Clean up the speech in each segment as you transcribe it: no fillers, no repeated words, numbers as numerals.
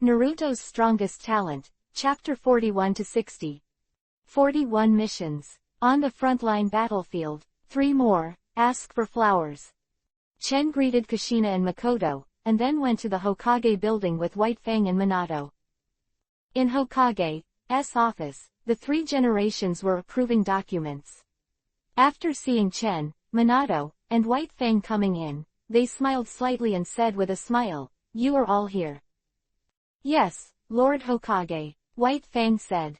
Naruto's Strongest Talent, Chapter 41-60. 41 Missions. On the frontline battlefield, 3 more, ask for flowers. Chen greeted Kushina and Makoto, and then went to the Hokage building with White Fang and Minato. In Hokage's office, the 3 generations were approving documents. After seeing Chen, Minato, and White Fang coming in, they smiled slightly and said with a smile, "You are all here." "Yes, Lord Hokage," White Fang said.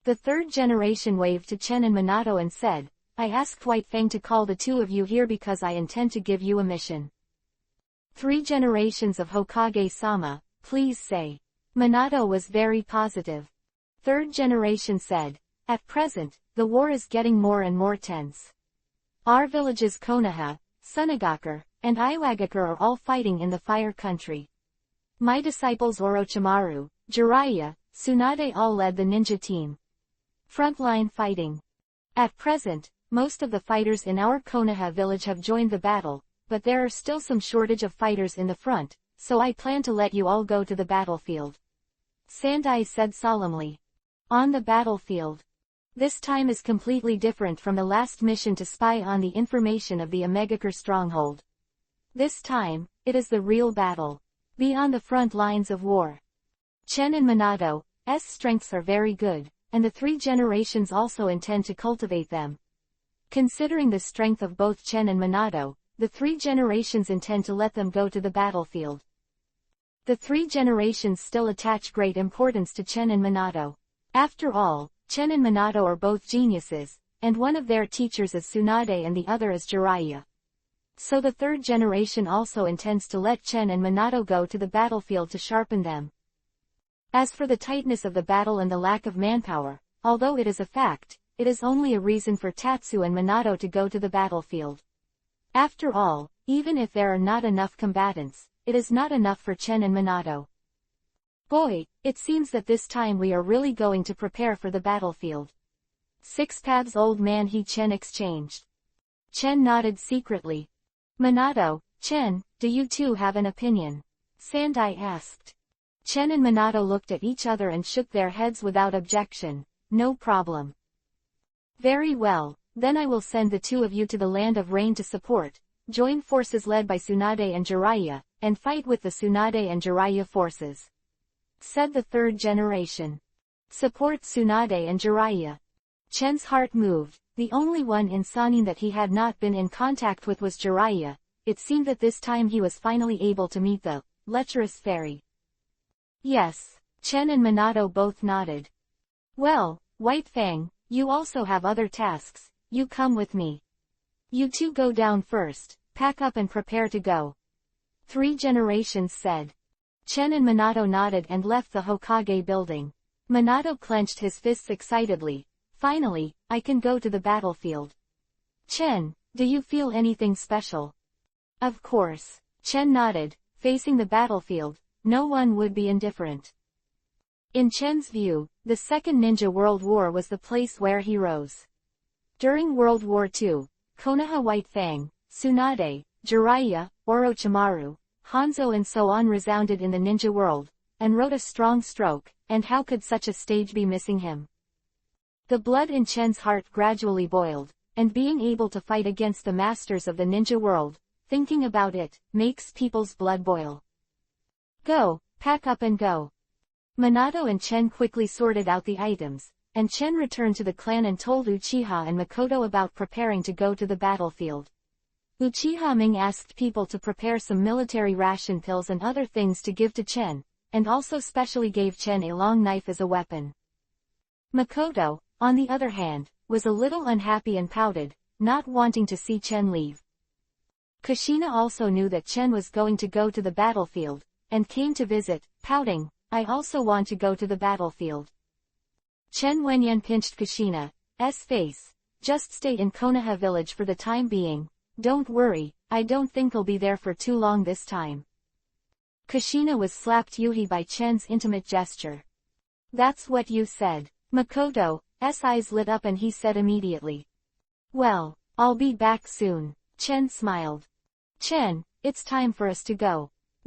The 3rd generation waved to Chen and Minato and said, "I asked White Fang to call the 2 of you here because I intend to give you a mission." 3 generations of Hokage-sama, please say. Minato was very positive. 3rd generation said, "At present, the war is getting more and more tense. Our villages Konoha, Sunagakure, and Iwagakure are all fighting in the Fire Country. My disciples Orochimaru, Jiraiya, Tsunade all led the ninja team. Frontline fighting. At present, most of the fighters in our Konoha village have joined the battle, but there are still some shortage of fighters in the front, so I plan to let you all go to the battlefield." Sandai said solemnly. On the battlefield. This time is completely different from the last mission to spy on the information of the Omegakure stronghold. This time, it is the real battle. Be on the front lines of war. Chen and Minato's strengths are very good, and the 3 generations also intend to cultivate them. Considering the strength of both Chen and Minato, the 3 generations intend to let them go to the battlefield. The 3 generations still attach great importance to Chen and Minato. After all, Chen and Minato are both geniuses, and one of their teachers is Tsunade and the other is Jiraiya. So the 3rd generation also intends to let Chen and Minato go to the battlefield to sharpen them. As for the tightness of the battle and the lack of manpower, although it is a fact, it is only a reason for Tatsu and Minato to go to the battlefield. After all, even if there are not enough combatants, it is not enough for Chen and Minato. Boy, it seems that this time we are really going to prepare for the battlefield. 6 paths old man he Chen exchanged. Chen nodded secretly. Minato, Chen, do you two have an opinion? Sandai asked. Chen and Minato looked at each other and shook their heads without objection. No problem. Very well, then I will send the 2 of you to the land of rain to support, join forces led by Tsunade and Jiraiya, and fight with the Tsunade and Jiraiya forces. Said the 3rd generation. Support Tsunade and Jiraiya. Chen's heart moved. The only one in Sannin that he had not been in contact with was Jiraiya. It seemed that this time he was finally able to meet the lecherous fairy. Yes, Chen and Minato both nodded. Well, White Fang, you also have other tasks, you come with me. You 2 go down first, pack up and prepare to go. 3 generations said. Chen and Minato nodded and left the Hokage building. Minato clenched his fists excitedly. Finally, I can go to the battlefield. Chen, do you feel anything special? Of course. Chen nodded. Facing the battlefield, no one would be indifferent. In Chen's view, the Second Ninja World War was the place where he rose. During World War II, Konoha White Fang, Tsunade, Jiraiya, Orochimaru, Hanzo and so on resounded in the ninja world, and wrote a strong stroke, and how could such a stage be missing him? The blood in Chen's heart gradually boiled, and being able to fight against the masters of the ninja world, thinking about it, makes people's blood boil. Go, pack up and go. Minato and Chen quickly sorted out the items, and Chen returned to the clan and told Uchiha and Makoto about preparing to go to the battlefield. Uchiha Ming asked people to prepare some military ration pills and other things to give to Chen, and also specially gave Chen a long knife as a weapon. Makoto, on the other hand, was a little unhappy and pouted, not wanting to see Chen leave. Kushina also knew that Chen was going to go to the battlefield, and came to visit, pouting, I also want to go to the battlefield. Chen Wenyan pinched Kushina's face. Just stay in Konoha village for the time being. Don't worry, I don't think I'll be there for too long this time. Kushina was slapped Yuhi by Chen's intimate gesture. That's what you said. Makoto's eyes lit up and he said immediately. Well, I'll be back soon. Chen smiled. Chen, it's time for us to go.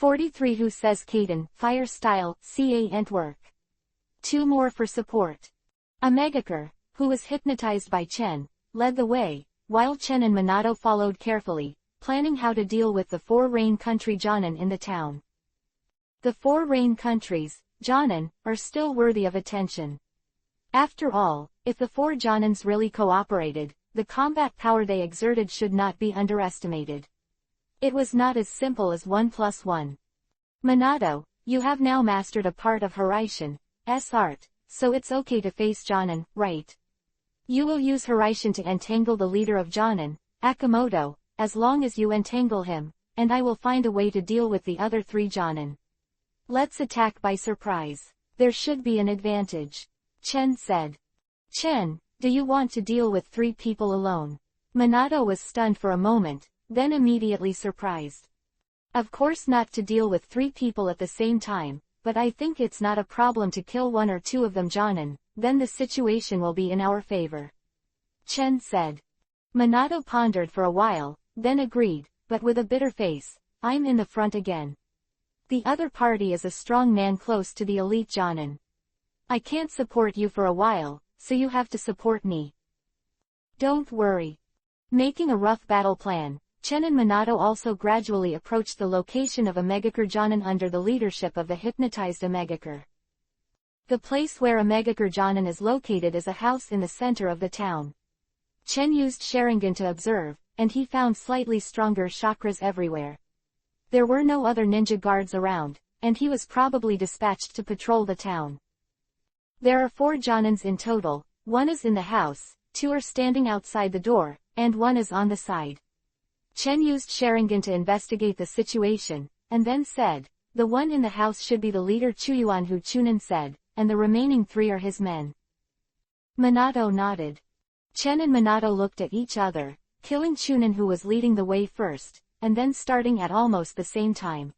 43 Who says Kaden, fire style, ca ent work. 2 more for support. Amegakure, who was hypnotized by Chen, led the way, while Chen and Minato followed carefully, planning how to deal with the 4 rain country Jonin in the town. The 4 rain countries, Jonin, are still worthy of attention. After all, if the 4 Jonins really cooperated, the combat power they exerted should not be underestimated. It was not as simple as 1 plus 1. Minato, you have now mastered a part of Hiraishin's art, so it's okay to face Jonin, right? You will use Hiraishin to entangle the leader of Jonin, Akimoto, as long as you entangle him, and I will find a way to deal with the other 3 Jonin. Let's attack by surprise. There should be an advantage. Chen said. Chen, do you want to deal with 3 people alone? Minato was stunned for a moment, then immediately surprised. Of course not to deal with 3 people at the same time, but I think it's not a problem to kill 1 or 2 of them Jonin, then the situation will be in our favor. Chen said. Minato pondered for a while, then agreed, but with a bitter face, I'm in the front again. The other party is a strong man close to the elite Jonin. I can't support you for a while, so you have to support me. Don't worry. Making a rough battle plan, Chen and Minato also gradually approached the location of Amegakure Jonin under the leadership of the hypnotized Amegakure. The place where Amegakure Jonin is located is a house in the center of the town. Chen used Sharingan to observe, and he found slightly stronger chakras everywhere. There were no other ninja guards around, and he was probably dispatched to patrol the town. There are 4 Jonins in total, 1 is in the house, 2 are standing outside the door, and 1 is on the side. Chen used Sharingan to investigate the situation, and then said, the one in the house should be the leader Chuyuan who Chunin said, and the remaining 3 are his men. Minato nodded. Chen and Minato looked at each other, killing Chunin who was leading the way first, and then starting at almost the same time.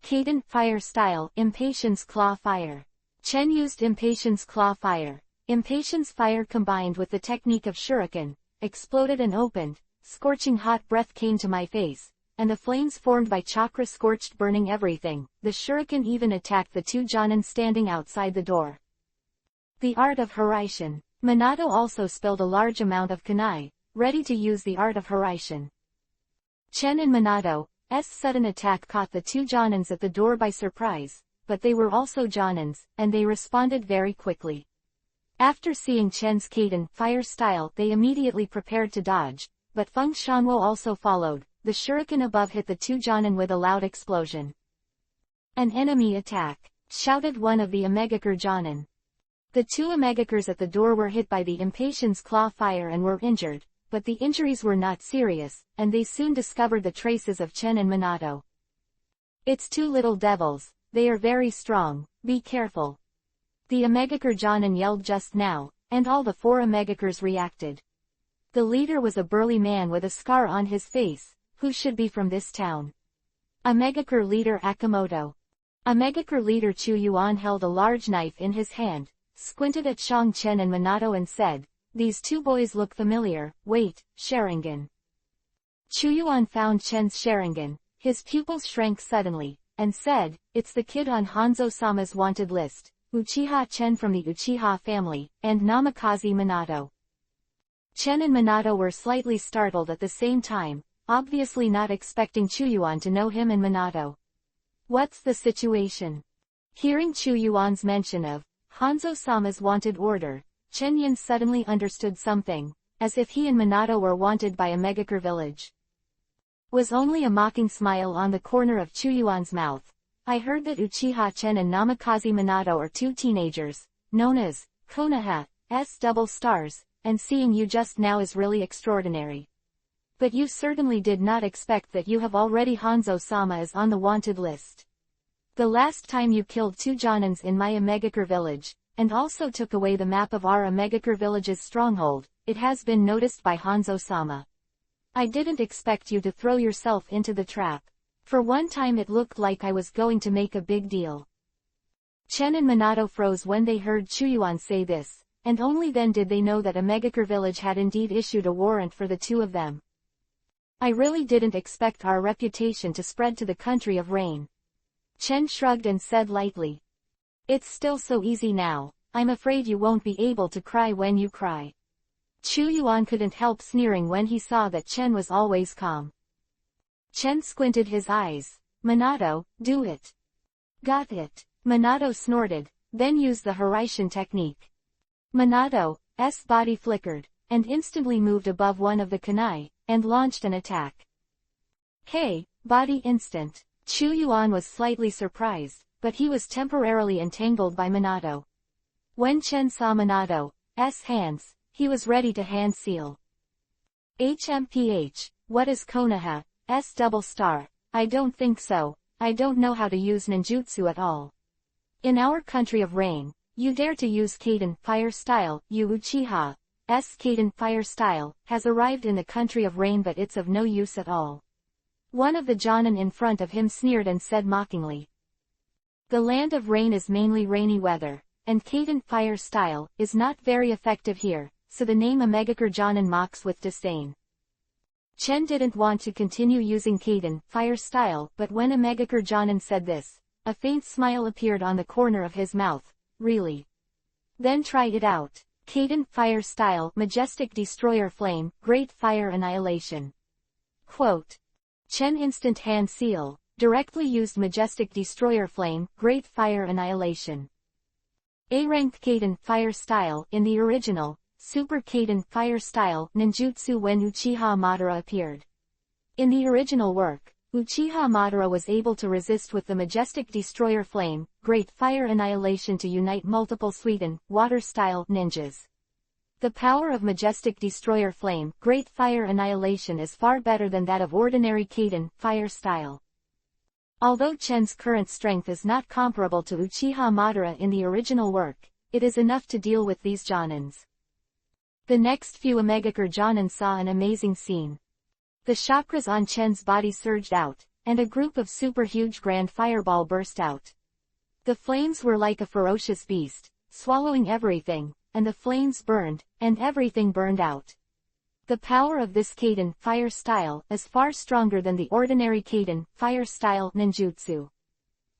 Kaden, fire style, Impatience Claw Fire. Chen used Impatience Claw Fire. Impatience Fire combined with the technique of Shuriken, exploded and opened, scorching hot breath came to my face, and the flames formed by chakra scorched burning everything. The Shuriken even attacked the 2 Jonin standing outside the door. The art of Hiraishin. Minato also spilled a large amount of kunai, ready to use the art of Hiraishin. Chen and Minato's sudden attack caught the 2 Jonins at the door by surprise, but they were also Jonins, and they responded very quickly. After seeing Chen's Kaden fire style, they immediately prepared to dodge, but Feng Shanwo also followed. The shuriken above hit the 2 Jonin with a loud explosion. An enemy attack, shouted one of the Amegakure Jonin. The 2 Amegakures at the door were hit by the Impatience Claw Fire and were injured, but the injuries were not serious, and they soon discovered the traces of Chen and Minato. It's 2 little devils, they are very strong, be careful. The Amegakure Jonin yelled just now, and all the 4 Amegakures reacted. The leader was a burly man with a scar on his face, who should be from this town. Amegakure leader Akimoto. Amegakure leader Chu Yuan held a large knife in his hand, squinted at Shang Chen and Minato and said, "These 2 boys look familiar, wait, Sharingan." Chu Yuan found Chen's Sharingan, his pupils shrank suddenly, and said, "It's the kid on Hanzo-sama's wanted list, Uchiha Chen from the Uchiha family, and Namikaze Minato." Chen and Minato were slightly startled at the same time, obviously not expecting Chu Yuan to know him and Minato. What's the situation? Hearing Chu Yuan's mention of Hanzo-sama's wanted order, Chen Yin suddenly understood something, as if he and Minato were wanted by a Megakure village. Was only a mocking smile on the corner of Chu Yuan's mouth. I heard that Uchiha Chen and Namikaze Minato are 2 teenagers, known as Konoha's double stars, and seeing you just now is really extraordinary. But you certainly did not expect that you have already Hanzo-sama is on the wanted list. The last time you killed 2 Jonins in my Megakure village, and also took away the map of our Megakure village's stronghold, it has been noticed by Hanzo-sama. I didn't expect you to throw yourself into the trap. For one time it looked like I was going to make a big deal. Chen and Minato froze when they heard Chu Yuan say this, and only then did they know that a Megakure village had indeed issued a warrant for the 2 of them. I really didn't expect our reputation to spread to the country of rain. Chen shrugged and said lightly. It's still so easy now, I'm afraid you won't be able to cry when you cry. Chu Yuan couldn't help sneering when he saw that Chen was always calm. Chen squinted his eyes. Minato, do it. Got it. Minato snorted, then used the Hiraishin technique. Minato's body flickered, and instantly moved above one of the kunai, and launched an attack. Hey, body instant. Chu Yuan was slightly surprised, but he was temporarily entangled by Minato. When Chen saw Minato's hands, he was ready to hand seal. HMPH, what is Konoha's double star? I don't think so, I don't know how to use ninjutsu at all. In our country of rain, you dare to use Kaden fire style, you Uchiha's Kaden fire style, has arrived in the country of rain but it's of no use at all. One of the Jonin in front of him sneered and said mockingly. The land of rain is mainly rainy weather, and Kaden fire style is not very effective here, so the name Omegakure Jonin mocks with disdain. Chen didn't want to continue using Kaden fire style, but when Omegakure Jonin said this, a faint smile appeared on the corner of his mouth. Really? Then try it out. Kaden fire style, majestic destroyer flame, great fire annihilation. Quote. Chen instant hand seal, directly used majestic destroyer flame, great fire annihilation. A-rank Kaden fire style, in the original, Super Kaden fire style, ninjutsu when Uchiha Madara appeared. In the original work, Uchiha Madara was able to resist with the majestic destroyer flame, great fire annihilation to unite multiple Suiten, water-style ninjas. The power of majestic destroyer flame, great fire annihilation is far better than that of ordinary Kaden fire style. Although Chen's current strength is not comparable to Uchiha Madara in the original work, it is enough to deal with these Jonins. The next few Omegakure Jonin saw an amazing scene. The chakras on Chen's body surged out, and a group of super huge grand fireball burst out. The flames were like a ferocious beast, swallowing everything, and the flames burned, and everything burned out. The power of this Kaden fire style is far stronger than the ordinary Kaden fire style ninjutsu.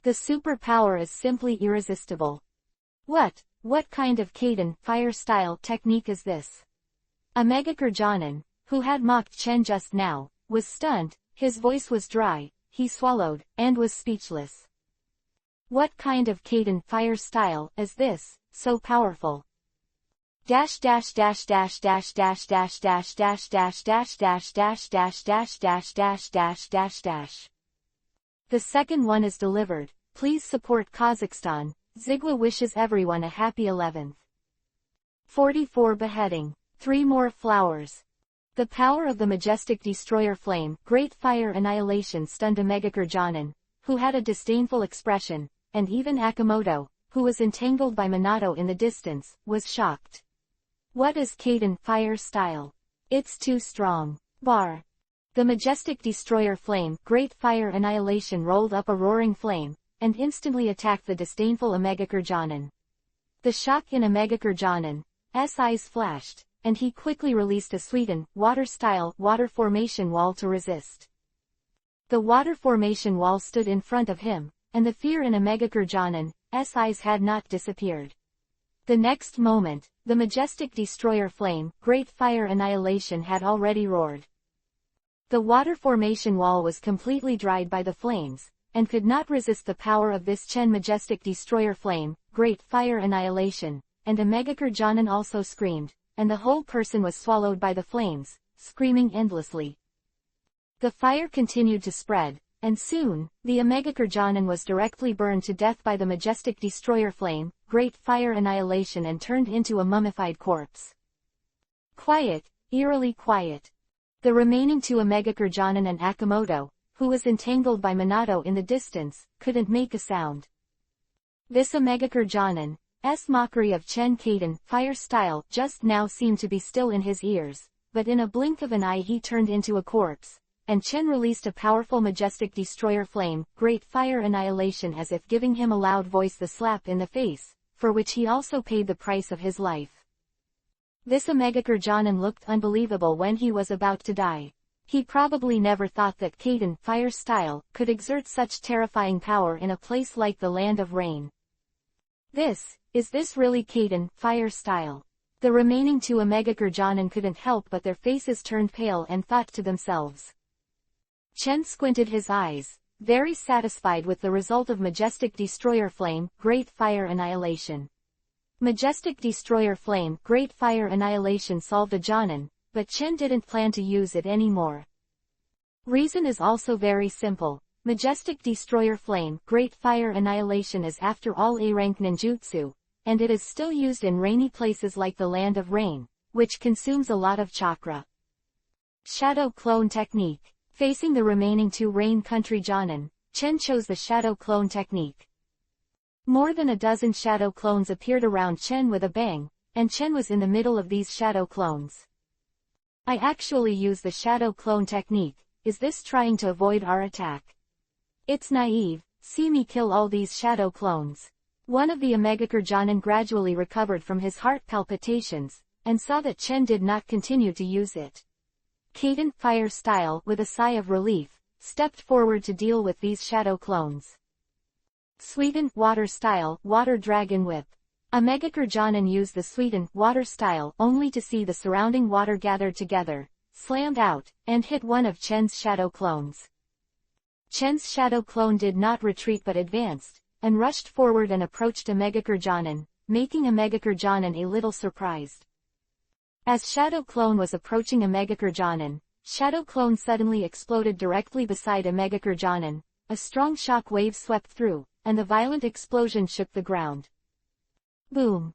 The super power is simply irresistible. What kind of Kaden fire style technique is this? Omegakure Jonin, who had mocked Chen just now, was stunned, his voice was dry, he swallowed, and was speechless. What kind of Kaden fire style is this, so powerful? Dash dash dash dash dash dash dash dash dash dash dash dash dash dash dash dash dash dash dash dash. The second one is delivered. Please support Kazakhstan. Zigwa wishes everyone a happy 11th. 44 Beheading. 3 more flowers. The power of the majestic destroyer flame, great fire annihilation stunned Omegakure Jonin, who had a disdainful expression, and even Akimoto, who was entangled by Minato in the distance, was shocked. What is Kaden fire style? It's too strong. Bar. The majestic destroyer flame, great fire annihilation rolled up a roaring flame, and instantly attacked the disdainful Omegakure Jonin. The shock in Omegakure Jonin's eyes flashed, and he quickly released a Suiten, water-style, water formation wall to resist. The water formation wall stood in front of him, and the fear in Omegakure Jonin's eyes had not disappeared. The next moment, the majestic destroyer flame, great fire annihilation had already roared. The water formation wall was completely dried by the flames, and could not resist the power of this Chen majestic destroyer flame, great fire annihilation, and Omegakure Jonin also screamed, and the whole person was swallowed by the flames, screaming endlessly. The fire continued to spread, and soon, the Omegakure Jonin was directly burned to death by the majestic destroyer flame, great fire annihilation and turned into a mummified corpse. Quiet, eerily quiet. The remaining 2 Omegakure Jonin and Akimoto, who was entangled by Minato in the distance, couldn't make a sound. This Omegakure Jonin's mockery of Chen Kaden fire style just now seemed to be still in his ears, but in a blink of an eye he turned into a corpse, and Chen released a powerful majestic destroyer flame, great fire annihilation as if giving him a loud voice the slap in the face, for which he also paid the price of his life. This Omegakure Jonin looked unbelievable when he was about to die. He probably never thought that Kaden fire style could exert such terrifying power in a place like the Land of Rain. Is this really Kaden fire style? The remaining two Omegakurjonin couldn't help but their faces turned pale and thought to themselves. Chen squinted his eyes, very satisfied with the result of Majestic Destroyer Flame, Great Fire Annihilation. Majestic Destroyer Flame, Great Fire Annihilation solved a Jonin, but Chen didn't plan to use it anymore. Reason is also very simple. Majestic Destroyer Flame, Great Fire Annihilation is after all A-rank ninjutsu, and it is still used in rainy places like the Land of Rain, which consumes a lot of chakra. Shadow Clone Technique. Facing the remaining two Rain Country Jonin, Chen chose the Shadow Clone Technique. More than a dozen shadow clones appeared around Chen with a bang, and Chen was in the middle of these shadow clones. I actually use the Shadow Clone Technique. Is this trying to avoid our attack? It's naive. See me kill all these shadow clones. One of the Omegakurjonin gradually recovered from his heart palpitations, and saw that Chen did not continue to use it. Kaden fire style, with a sigh of relief, stepped forward to deal with these shadow clones. Sweeten water style, Water Dragon Whip. Omegakurjonin used the Sweeten water style only to see the surrounding water gathered together, slammed out, and hit one of Chen's shadow clones. Chen's shadow clone did not retreat but advanced, and rushed forward and approached Omegakurjonin, making Omegakurjonin a little surprised. As Shadow Clone was approaching Omegakurjonin, Shadow Clone suddenly exploded directly beside Omegakurjonin. A strong shock wave swept through, and the violent explosion shook the ground. Boom!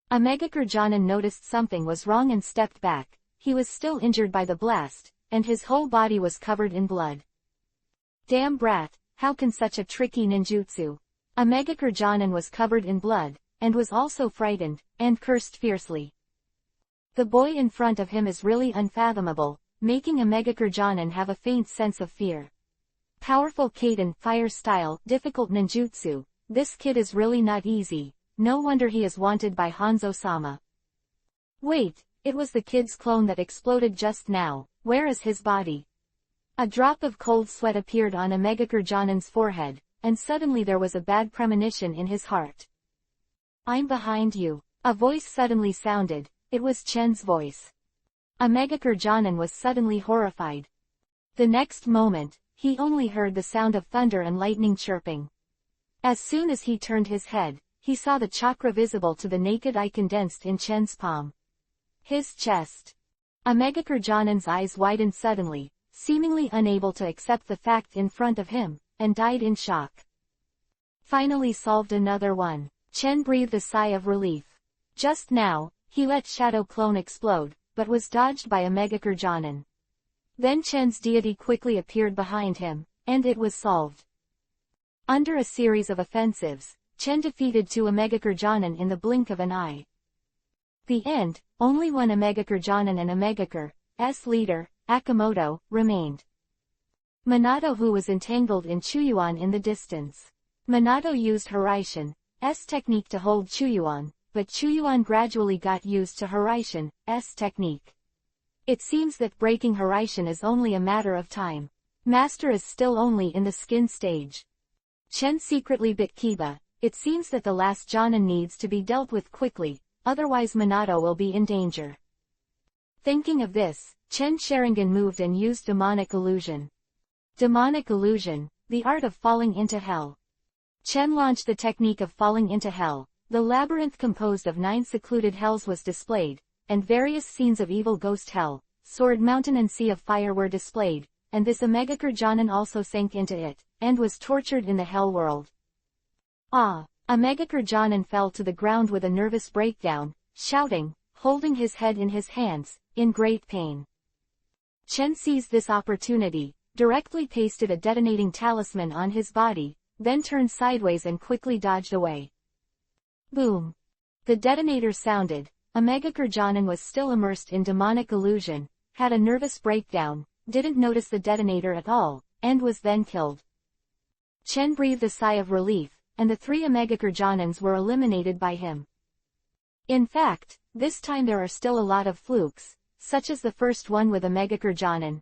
Omegakurjonin noticed something was wrong and stepped back. He was still injured by the blast, and his whole body was covered in blood. Damn brat, how can such a tricky ninjutsu? Omegakurjonin was covered in blood, and was also frightened, and cursed fiercely. The boy in front of him is really unfathomable, making Omegakurjonin have a faint sense of fear. Powerful Kaden fire style, difficult ninjutsu. This kid is really not easy. No wonder he is wanted by Hanzo-sama. Wait, it was the kid's clone that exploded just now. Where is his body? A drop of cold sweat appeared on Omegakurjonin's forehead, and suddenly there was a bad premonition in his heart. I'm behind you. A voice suddenly sounded. It was Chen's voice. Omegakurjonin was suddenly horrified. The next moment, he only heard the sound of thunder and lightning chirping. As soon as he turned his head, he saw the chakra visible to the naked eye condensed in Chen's palm. His chest. Omegakurjonin's eyes widened suddenly, seemingly unable to accept the fact in front of him, and died in shock. Finally solved another one. Chen breathed a sigh of relief. Just now, he let Shadow Clone explode, but was dodged by Omegakurjonin. Then Chen's deity quickly appeared behind him, and it was solved. Under a series of offensives, Chen defeated two Omegakurjonin in the blink of an eye. The end. Only one Omegakurjonin and Omegakur's leader, Akimoto, remained. Minato, who was entangled in Chuyuan in the distance. Minato used Hiraishin's technique to hold Chuyuan, but Chuyuan gradually got used to Hiraishin's technique. It seems that breaking Hiraishin is only a matter of time. Master is still only in the skin stage. Chen secretly bit Kiba. It seems that the last Jonin needs to be dealt with quickly, otherwise Minato will be in danger. Thinking of this, Chen Sharingan moved and used Demonic Illusion. Demonic Illusion, the art of falling into hell. Chen launched the technique of falling into hell. The labyrinth composed of 9 secluded hells was displayed, and various scenes of evil ghost hell, sword mountain and sea of fire were displayed, and this Omegakurjonin also sank into it, and was tortured in the hell world. Omegakurjonin fell to the ground with a nervous breakdown, shouting, holding his head in his hands, in great pain. Chen seized this opportunity, directly pasted a detonating talisman on his body, then turned sideways and quickly dodged away. Boom! The detonator sounded. Omegakurjonin was still immersed in demonic illusion, had a nervous breakdown, didn't notice the detonator at all, and was then killed. Chen breathed a sigh of relief, and the 3 Omegakurjonins were eliminated by him. In fact, this time there are still a lot of flukes, such as the first one with Omegakurjonin,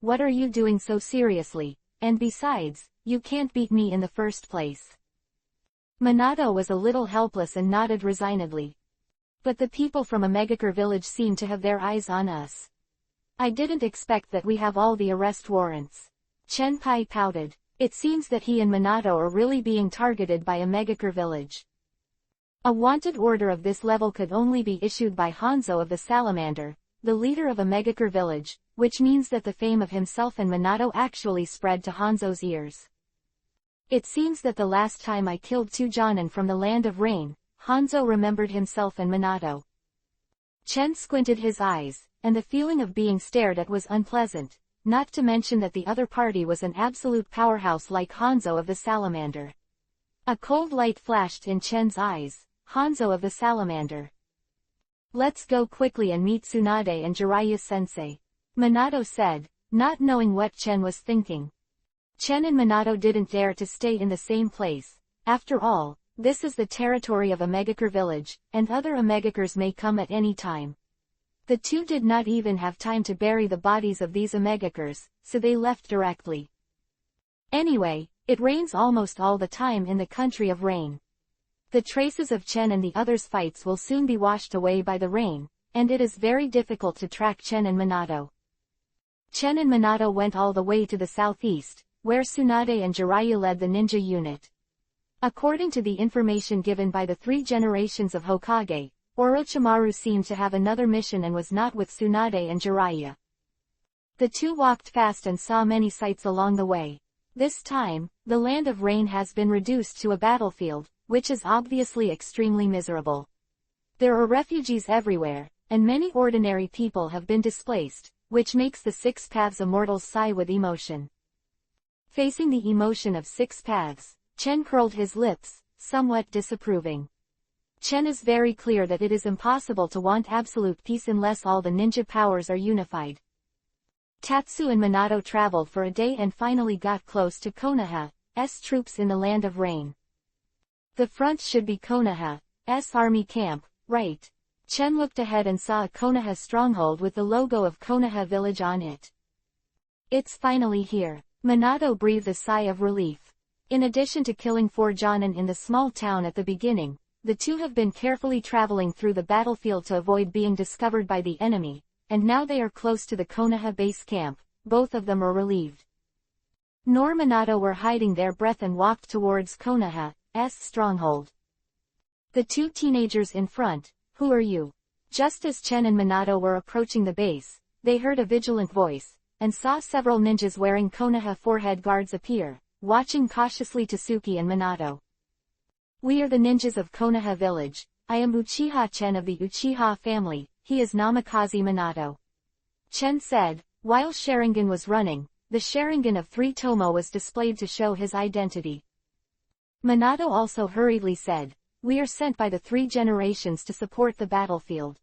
what are you doing so seriously, and besides, you can't beat me in the first place. Minato was a little helpless and nodded resignedly. But the people from Omegakure village seem to have their eyes on us. I didn't expect that we have all the arrest warrants. Chenpai pouted. It seems that he and Minato are really being targeted by Omegakure village. A wanted order of this level could only be issued by Hanzo of the Salamander, the leader of Omegakure village, which means that the fame of himself and Minato actually spread to Hanzo's ears. It seems that the last time I killed 2 Jonin from the land of rain, Hanzo remembered himself and Minato. Chen squinted his eyes, and the feeling of being stared at was unpleasant, not to mention that the other party was an absolute powerhouse like Hanzo of the Salamander. A cold light flashed in Chen's eyes. Hanzo of the Salamander. Let's go quickly and meet Tsunade and Jiraiya-sensei, Minato said, not knowing what Chen was thinking. Chen and Minato didn't dare to stay in the same place. After all, this is the territory of Omegakure village, and other Omegakures may come at any time. The two did not even have time to bury the bodies of these Omegakures, so they left directly. Anyway, it rains almost all the time in the country of rain. The traces of Chen and the others' fights will soon be washed away by the rain, and it is very difficult to track Chen and Minato. Chen and Minato went all the way to the southeast, where Tsunade and Jiraiya led the ninja unit. According to the information given by the 3 generations of Hokage, Orochimaru seemed to have another mission and was not with Tsunade and Jiraiya. The two walked fast and saw many sights along the way. This time, the land of rain has been reduced to a battlefield, which is obviously extremely miserable. There are refugees everywhere, and many ordinary people have been displaced, which makes the 6 Paths immortals sigh with emotion. Facing the emotion of 6 Paths, Chen curled his lips, somewhat disapproving. Chen is very clear that it is impossible to want absolute peace unless all the ninja powers are unified. Tatsu and Minato traveled for a day and finally got close to Konoha's troops in the land of rain. The front should be Konoha's army camp, right? Chen looked ahead and saw a Konoha stronghold with the logo of Konoha village on it. It's finally here. Minato breathed a sigh of relief. In addition to killing 4 Jonin in the small town at the beginning, the two have been carefully traveling through the battlefield to avoid being discovered by the enemy, and now they are close to the Konoha base camp. Both of them are relieved. Nor Minato were hiding their breath and walked towards Konoha's stronghold. The 2 teenagers in front, who are you? Just as Chen and Minato were approaching the base, they heard a vigilant voice, and saw several ninjas wearing Konoha forehead guards appear, watching cautiously Tasuki and Minato. We are the ninjas of Konoha village. I am Uchiha Chen of the Uchiha family. He is Namikaze Minato. Chen said, while Sharingan was running. The Sharingan of 3 Tomo was displayed to show his identity. Minato also hurriedly said, we are sent by the 3 generations to support the battlefield.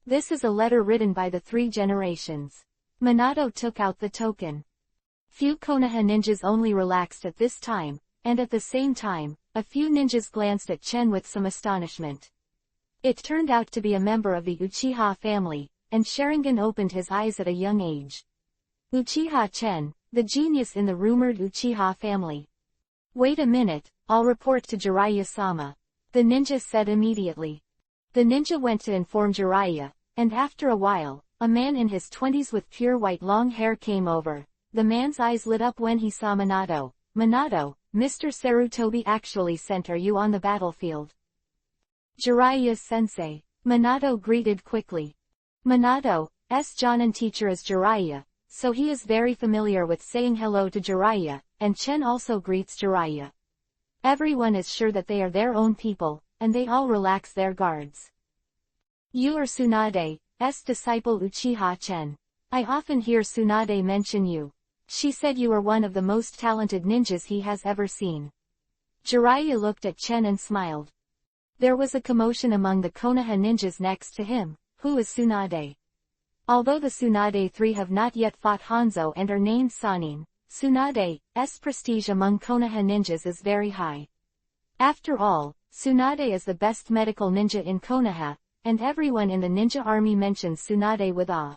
This is a letter written by the 3 generations. Minato took out the token. Few Konoha ninjas only relaxed at this time, and at the same time, a few ninjas glanced at Chen with some astonishment. It turned out to be a member of the Uchiha family, and Sharingan opened his eyes at a young age. Uchiha Chen, the genius in the rumored Uchiha family. Wait a minute, I'll report to Jiraiya-sama. The ninja said immediately. The ninja went to inform Jiraiya, and after a while, a man in his 20s with pure white long hair came over. The man's eyes lit up when he saw Minato. Minato, Mr. Sarutobi actually sent you on the battlefield. Jiraiya-sensei. Minato greeted quickly. Minato's Jonin teacher is Jiraiya, so he is very familiar with saying hello to Jiraiya, and Chen also greets Jiraiya. Everyone is sure that they are their own people, and they all relax their guards. You are Tsunade's disciple Uchiha Chen. I often hear Tsunade mention you. She said you are one of the most talented ninjas he has ever seen. Jiraiya looked at Chen and smiled. There was a commotion among the Konoha ninjas next to him. Who is Tsunade? Although the Tsunade 3 have not yet fought Hanzo and are named Sannin, Tsunade's prestige among Konoha ninjas is very high. After all, Tsunade is the best medical ninja in Konoha, and everyone in the ninja army mentions Tsunade with awe.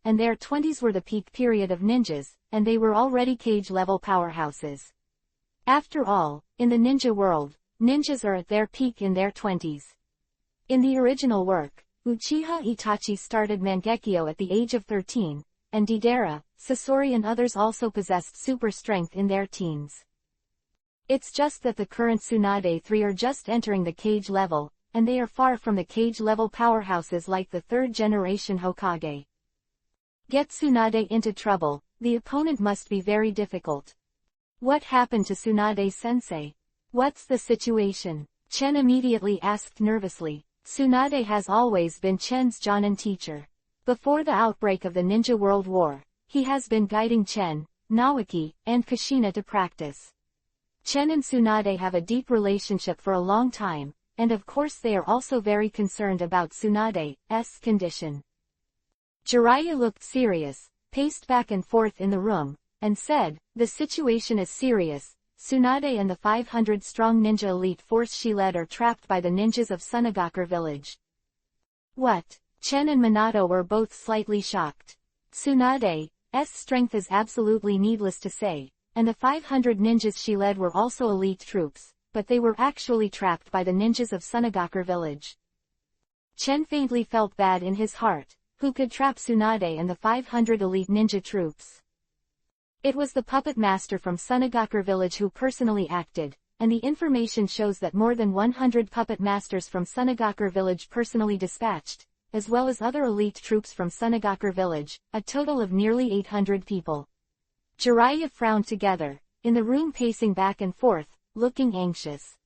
and their 20s were the peak period of ninjas, and they were already cage-level powerhouses. After all, in the ninja world, ninjas are at their peak in their 20s. In the original work, Uchiha Itachi started Mangekyo at the age of 13, and Deidara, Sasori and others also possessed super strength in their teens. It's just that the current Tsunade 3 are just entering the cage level, and they are far from the cage-level powerhouses like the third-generation Hokage. Get Tsunade into trouble, the opponent must be very difficult. What happened to Tsunade-sensei? What's the situation? Chen immediately asked nervously. Tsunade has always been Chen's Jonin teacher. Before the outbreak of the Ninja World War, he has been guiding Chen, Naoki, and Kushina to practice. Chen and Tsunade have a deep relationship for a long time, and of course they are also very concerned about Tsunade's condition. Jiraiya looked serious, paced back and forth in the room, and said, "The situation is serious. Tsunade and the 500-strong ninja elite force she led are trapped by the ninjas of Sunagakure village." What? Chen and Minato were both slightly shocked. Tsunade's strength is absolutely needless to say, and the 500 ninjas she led were also elite troops, but they were actually trapped by the ninjas of Sunagakure village. Chen faintly felt bad in his heart. Who could trap Tsunade and the 500 elite ninja troops? It was the puppet master from Sunagakure village who personally acted, and the information shows that more than 100 puppet masters from Sunagakure village personally dispatched, as well as other elite troops from Sunagakure village, a total of nearly 800 people. Jiraiya frowned together, in the room pacing back and forth, looking anxious.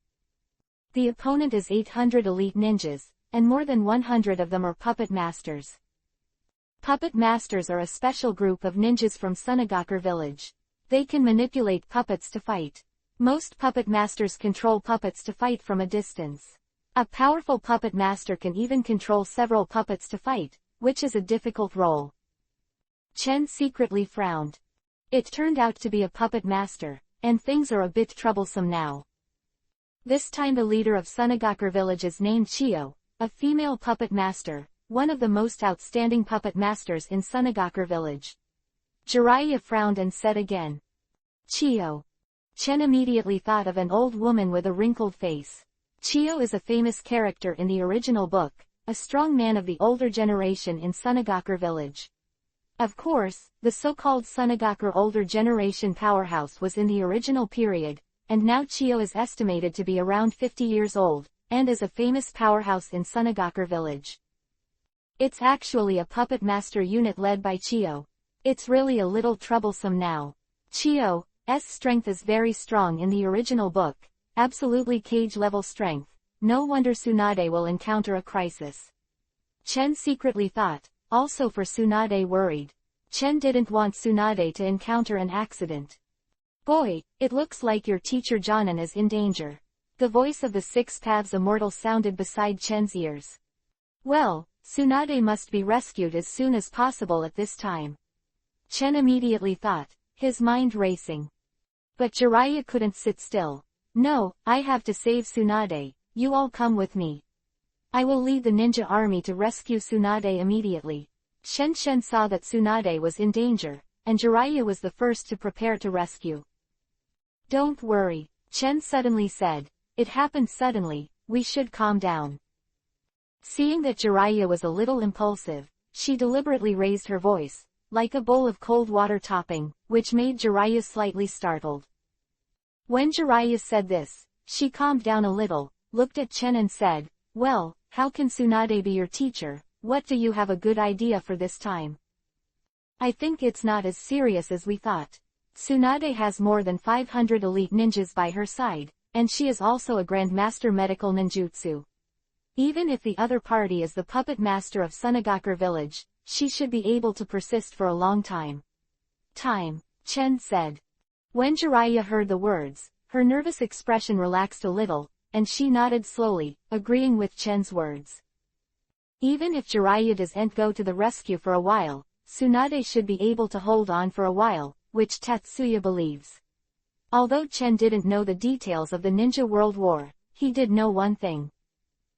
The opponent is 800 elite ninjas, and more than 100 of them are puppet masters. Puppet masters are a special group of ninjas from Sunagakure village. They can manipulate puppets to fight. Most puppet masters control puppets to fight from a distance. A powerful puppet master can even control several puppets to fight, which is a difficult role. Chen secretly frowned. It turned out to be a puppet master, and things are a bit troublesome now. This time the leader of Sunagakure village is named Chiyo, a female puppet master, one of the most outstanding puppet masters in Sunagakure village. Jiraiya frowned and said again. Chiyo. Chen immediately thought of an old woman with a wrinkled face. Chiyo is a famous character in the original book, a strong man of the older generation in Sunagakure village. Of course, the so-called Sunagakure older generation powerhouse was in the original period, and now Chiyo is estimated to be around 50 years old, and is a famous powerhouse in Sunagakure village. It's actually a puppet master unit led by Chiyo. It's really a little troublesome now. Chiyo's strength is very strong in the original book, absolutely cage-level strength. No wonder Tsunade will encounter a crisis. Chen secretly thought, also for Tsunade worried. Chen didn't want Tsunade to encounter an accident. Boy, it looks like your teacher Jonin is in danger. The voice of the Six Paths Immortal sounded beside Chen's ears. Well, Tsunade must be rescued as soon as possible at this time. Chen immediately thought, his mind racing. But Jiraiya couldn't sit still. No, I have to save Tsunade, you all come with me. I will lead the ninja army to rescue Tsunade immediately. Shen saw that Tsunade was in danger, and Jiraiya was the first to prepare to rescue. Don't worry, Chen suddenly said. It happened suddenly, we should calm down. Seeing that Jiraiya was a little impulsive, she deliberately raised her voice, like a bowl of cold water topping, which made Jiraiya slightly startled. When Jiraiya said this, she calmed down a little, looked at Chen and said, "Well, how can Tsunade be your teacher? What do you have a good idea for this time?" I think it's not as serious as we thought. Tsunade has more than 500 elite ninjas by her side, and she is also a Grandmaster Medical Ninjutsu. Even if the other party is the puppet master of Sunagakure village, she should be able to persist for a long time. Chen said. When Jiraiya heard the words, her nervous expression relaxed a little, and she nodded slowly, agreeing with Chen's words. Even if Jiraiya doesn't go to the rescue for a while, Tsunade should be able to hold on for a while, which Tetsuya believes. Although Chen didn't know the details of the Ninja World War, he did know one thing.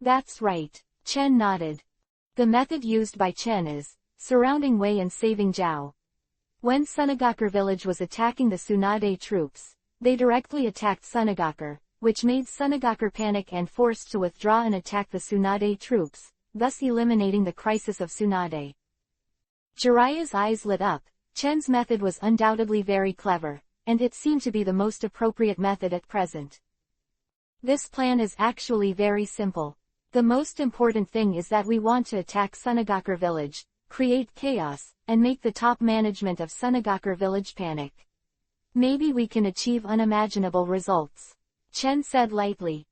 That's right. Chen nodded. The method used by Chen is surrounding Wei and saving Zhao. When Sunagakur village was attacking the Tsunade troops, they directly attacked Sunagakur, which made Sunagakur panic and forced to withdraw and attack the Tsunade troops, thus eliminating the crisis of Tsunade. Jiraiya's eyes lit up. Chen's method was undoubtedly very clever, and it seemed to be the most appropriate method at present. This plan is actually very simple. The most important thing is that we want to attack Sunagakur village, create chaos, and make the top management of Sunagakur village panic. Maybe we can achieve unimaginable results, Chen said lightly.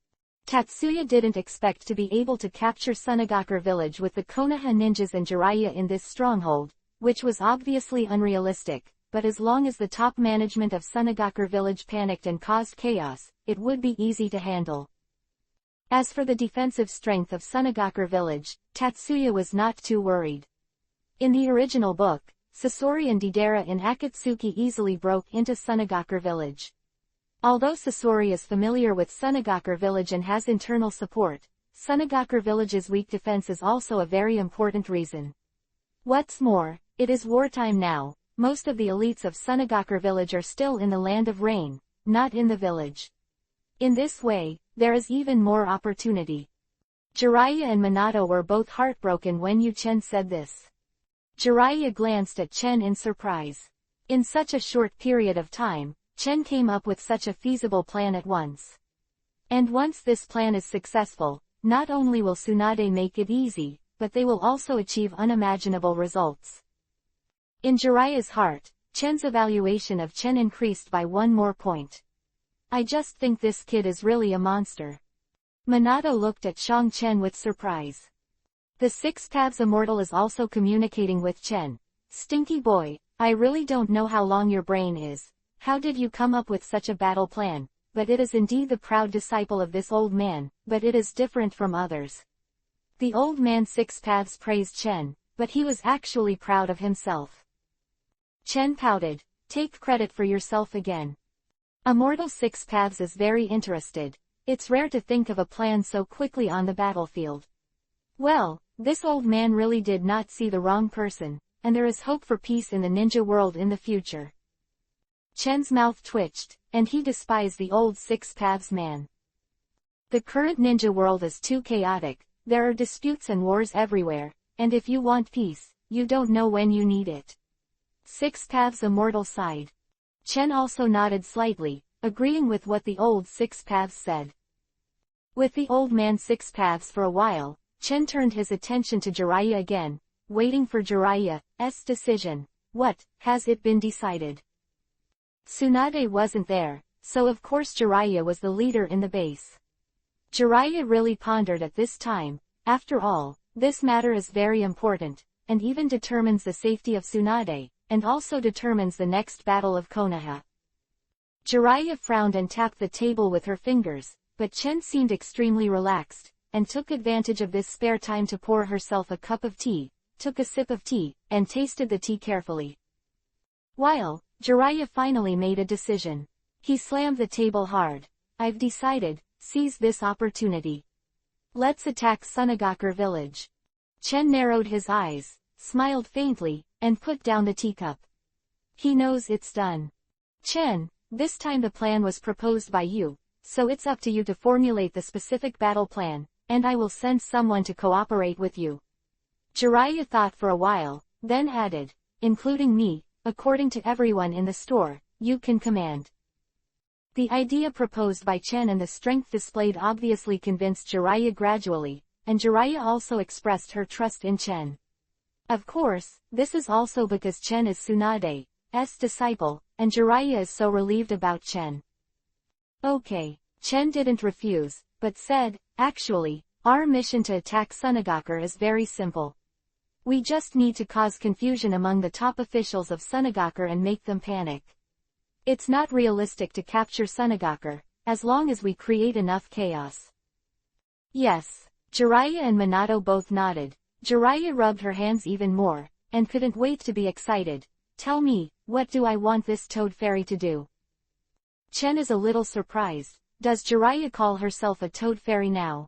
Tatsuya didn't expect to be able to capture Sunagakur village with the Konoha ninjas and Jiraiya in this stronghold, which was obviously unrealistic, but as long as the top management of Sunagakur village panicked and caused chaos, it would be easy to handle. As for the defensive strength of Sunagakur village, Tatsuya was not too worried. In the original book, Sasori and Deidara in Akatsuki easily broke into Sunagakur village. Although Sasori is familiar with Sunagakur village and has internal support, Sunagakur village's weak defense is also a very important reason. What's more, it is wartime now. Most of the elites of Sunagakur village are still in the land of rain, not in the village. In this way, there is even more opportunity. Jiraiya and Minato were both heartbroken when Chen said this. Jiraiya glanced at Chen in surprise. In such a short period of time, Chen came up with such a feasible plan at once. And once this plan is successful, not only will Tsunade make it easy, but they will also achieve unimaginable results. In Jiraiya's heart, Chen's evaluation of Chen increased by one more point. I just think this kid is really a monster. Minato looked at Shang Chen with surprise. The Six Paths Immortal is also communicating with Chen. Stinky boy, I really don't know how long your brain is. How did you come up with such a battle plan? But it is indeed the proud disciple of this old man, but it is different from others. The old man Six Paths praised Chen, but he was actually proud of himself. Chen pouted. Take credit for yourself again. Immortal Six Paths is very interested. It's rare to think of a plan so quickly on the battlefield. Well, this old man really did not see the wrong person, and there is hope for peace in the ninja world in the future. Chen's mouth twitched, and he despised the old Six Paths man. The current ninja world is too chaotic, there are disputes and wars everywhere, and if you want peace, you don't know when you need it. Six Paths Immortal sighed. Chen also nodded slightly, agreeing with what the old Six Paths said. With the old man Six Paths for a while, Chen turned his attention to Jiraiya again, waiting for Jiraiya's decision. What, has it been decided? Tsunade wasn't there, so of course Jiraiya was the leader in the base. Jiraiya really pondered at this time. After all, this matter is very important, and even determines the safety of Tsunade, and also determines the next battle of Konoha. Jiraiya frowned and tapped the table with her fingers, but Chen seemed extremely relaxed, and took advantage of this spare time to pour herself a cup of tea, took a sip of tea, and tasted the tea carefully. While Jiraiya finally made a decision. He slammed the table hard. I've decided, seize this opportunity. Let's attack Sunagakur village. Chen narrowed his eyes, smiled faintly, and put down the teacup. He knows it's done. Chen, this time the plan was proposed by you, so it's up to you to formulate the specific battle plan, and I will send someone to cooperate with you. Jiraiya thought for a while, then added, including me, according to everyone in the store, you can command. The idea proposed by Chen and the strength displayed obviously convinced Jiraiya gradually, and Jiraiya also expressed her trust in Chen. Of course, this is also because Chen is Tsunade's disciple, and Jiraiya is so relieved about Chen. Okay, Chen didn't refuse, but said, actually, our mission to attack Sunagakur is very simple. We just need to cause confusion among the top officials of Sunagakur and make them panic. It's not realistic to capture Sunagakur, as long as we create enough chaos. Yes, Jiraiya and Minato both nodded. Jiraiya rubbed her hands even more, and couldn't wait to be excited. Tell me, what do I want this toad fairy to do? Chen is a little surprised. Does Jiraiya call herself a toad fairy now?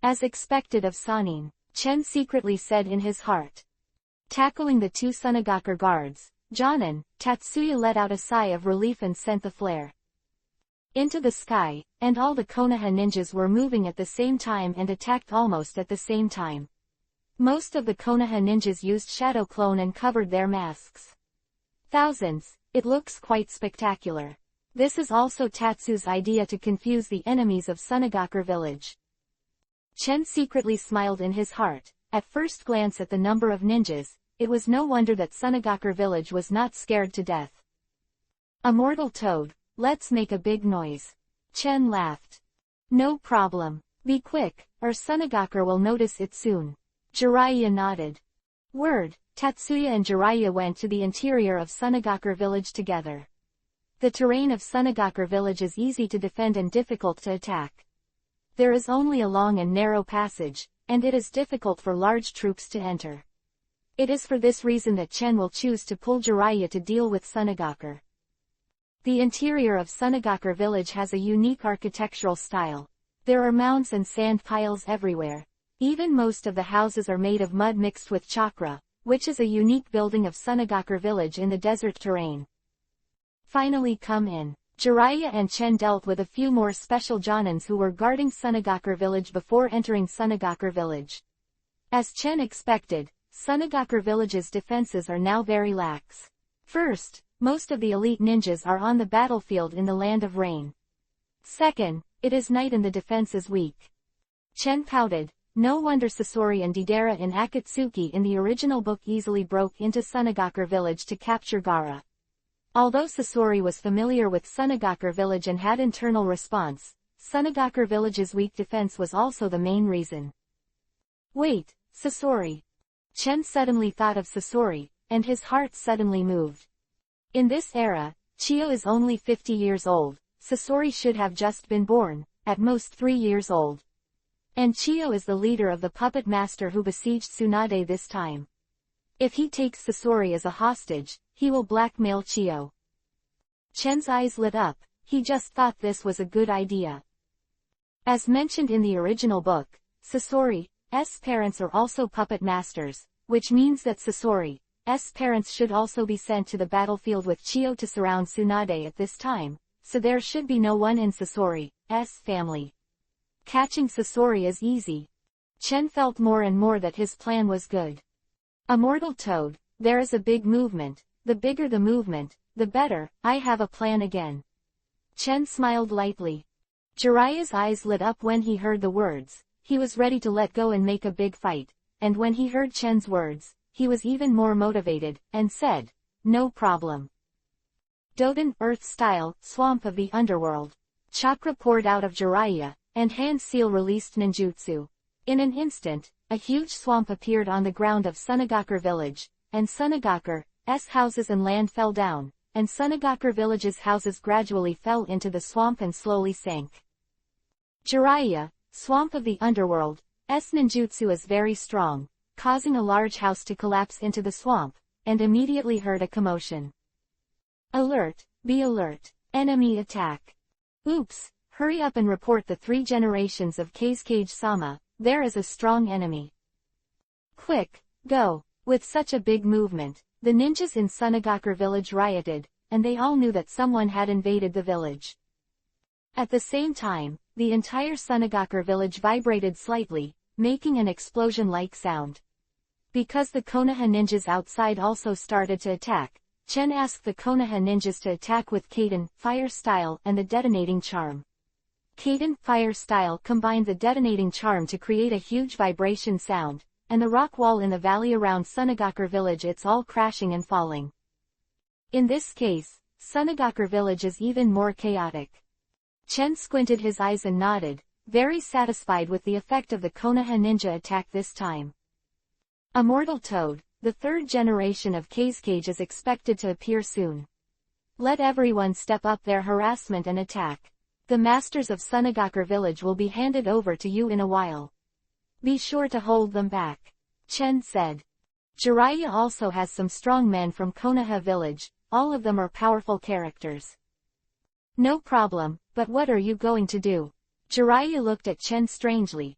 As expected of Sanin, Chen secretly said in his heart. Tackling the two Sunagakure guards, Jonin, Tatsuya let out a sigh of relief and sent the flare into the sky, and all the Konoha ninjas were moving at the same time and attacked almost at the same time. Most of the Konoha ninjas used shadow clone and covered their masks. Thousands, it looks quite spectacular. This is also Tatsu's idea to confuse the enemies of Sunagakure village. Chen secretly smiled in his heart. At first glance at the number of ninjas, it was no wonder that Sunagakure village was not scared to death. A mortal toad, let's make a big noise. Chen laughed. No problem. Be quick, or Sunagakure will notice it soon. Jiraiya nodded. Word. Tatsuya and Jiraiya went to the interior of Sunagakure village together. The terrain of Sunagakure village is easy to defend and difficult to attack. There is only a long and narrow passage, and it is difficult for large troops to enter. It is for this reason that Chen will choose to pull Jiraiya to deal with Sunagakure. The interior of Sunagakure village has a unique architectural style. There are mounds and sand piles everywhere. Even most of the houses are made of mud mixed with chakra, which is a unique building of Sunagakure village in the desert terrain. Finally come in. Jiraiya and Chen dealt with a few more special Jonins who were guarding Sunagakure village before entering Sunagakure village. As Chen expected, Sunagakure village's defenses are now very lax. First, most of the elite ninjas are on the battlefield in the land of rain. Second, it is night and the defense is weak. Chen pouted. No wonder Sasori and Deidara in Akatsuki in the original book easily broke into Sunagakure village to capture Gaara. Although Sasori was familiar with Sunagakure village and had internal response, Sunagakure village's weak defense was also the main reason. Wait, Sasori. Chen suddenly thought of Sasori, and his heart suddenly moved. In this era, Chiyo is only 50 years old, Sasori should have just been born, at most 3 years old. And Chiyo is the leader of the puppet master who besieged Tsunade this time. If he takes Sasori as a hostage, he will blackmail Chiyo. Chen's eyes lit up, he just thought this was a good idea. As mentioned in the original book, Sasori's parents are also puppet masters, which means that Sasori's parents should also be sent to the battlefield with Chiyo to surround Tsunade at this time, so there should be no one in Sasori's family. Catching Sasori is easy. Chen felt more and more that his plan was good. A mortal toad, there is a big movement, the bigger the movement, the better, I have a plan again. Chen smiled lightly. Jiraiya's eyes lit up when he heard the words, he was ready to let go and make a big fight, and when he heard Chen's words, he was even more motivated, and said, no problem. Doden, Earth style, swamp of the underworld. Chakra poured out of Jiraiya, and hand seal released ninjutsu. In an instant, a huge swamp appeared on the ground of Sunagakure village, and Sunagakure's houses and land fell down, and Sunagakure village's houses gradually fell into the swamp and slowly sank. Jiraiya, swamp of the underworld, ninjutsu is very strong, causing a large house to collapse into the swamp, and immediately heard a commotion. Alert, be alert, enemy attack. Oops, hurry up and report the 3 generations of Kazekage-sama, there is a strong enemy. Quick, go. With such a big movement, the ninjas in Sunagakure village rioted, and they all knew that someone had invaded the village. At the same time, the entire Sunagakure village vibrated slightly, making an explosion-like sound. Because the Konoha ninjas outside also started to attack, Chen asked the Konoha ninjas to attack with Kaden, Fire Style and the Detonating Charm. Kaden, Fire Style combined the Detonating Charm to create a huge vibration sound, and the rock wall in the valley around Sunagakure village it's all crashing and falling. In this case, Sunagakure village is even more chaotic. Chen squinted his eyes and nodded, very satisfied with the effect of the Konoha ninja attack this time. A mortal toad, the 3rd generation of Kazekage is expected to appear soon. Let everyone step up their harassment and attack. The masters of Sunagakure village will be handed over to you in a while. Be sure to hold them back. Chen said. Jiraiya also has some strong men from Konoha village, all of them are powerful characters. No problem, but what are you going to do? Jiraiya looked at Chen strangely,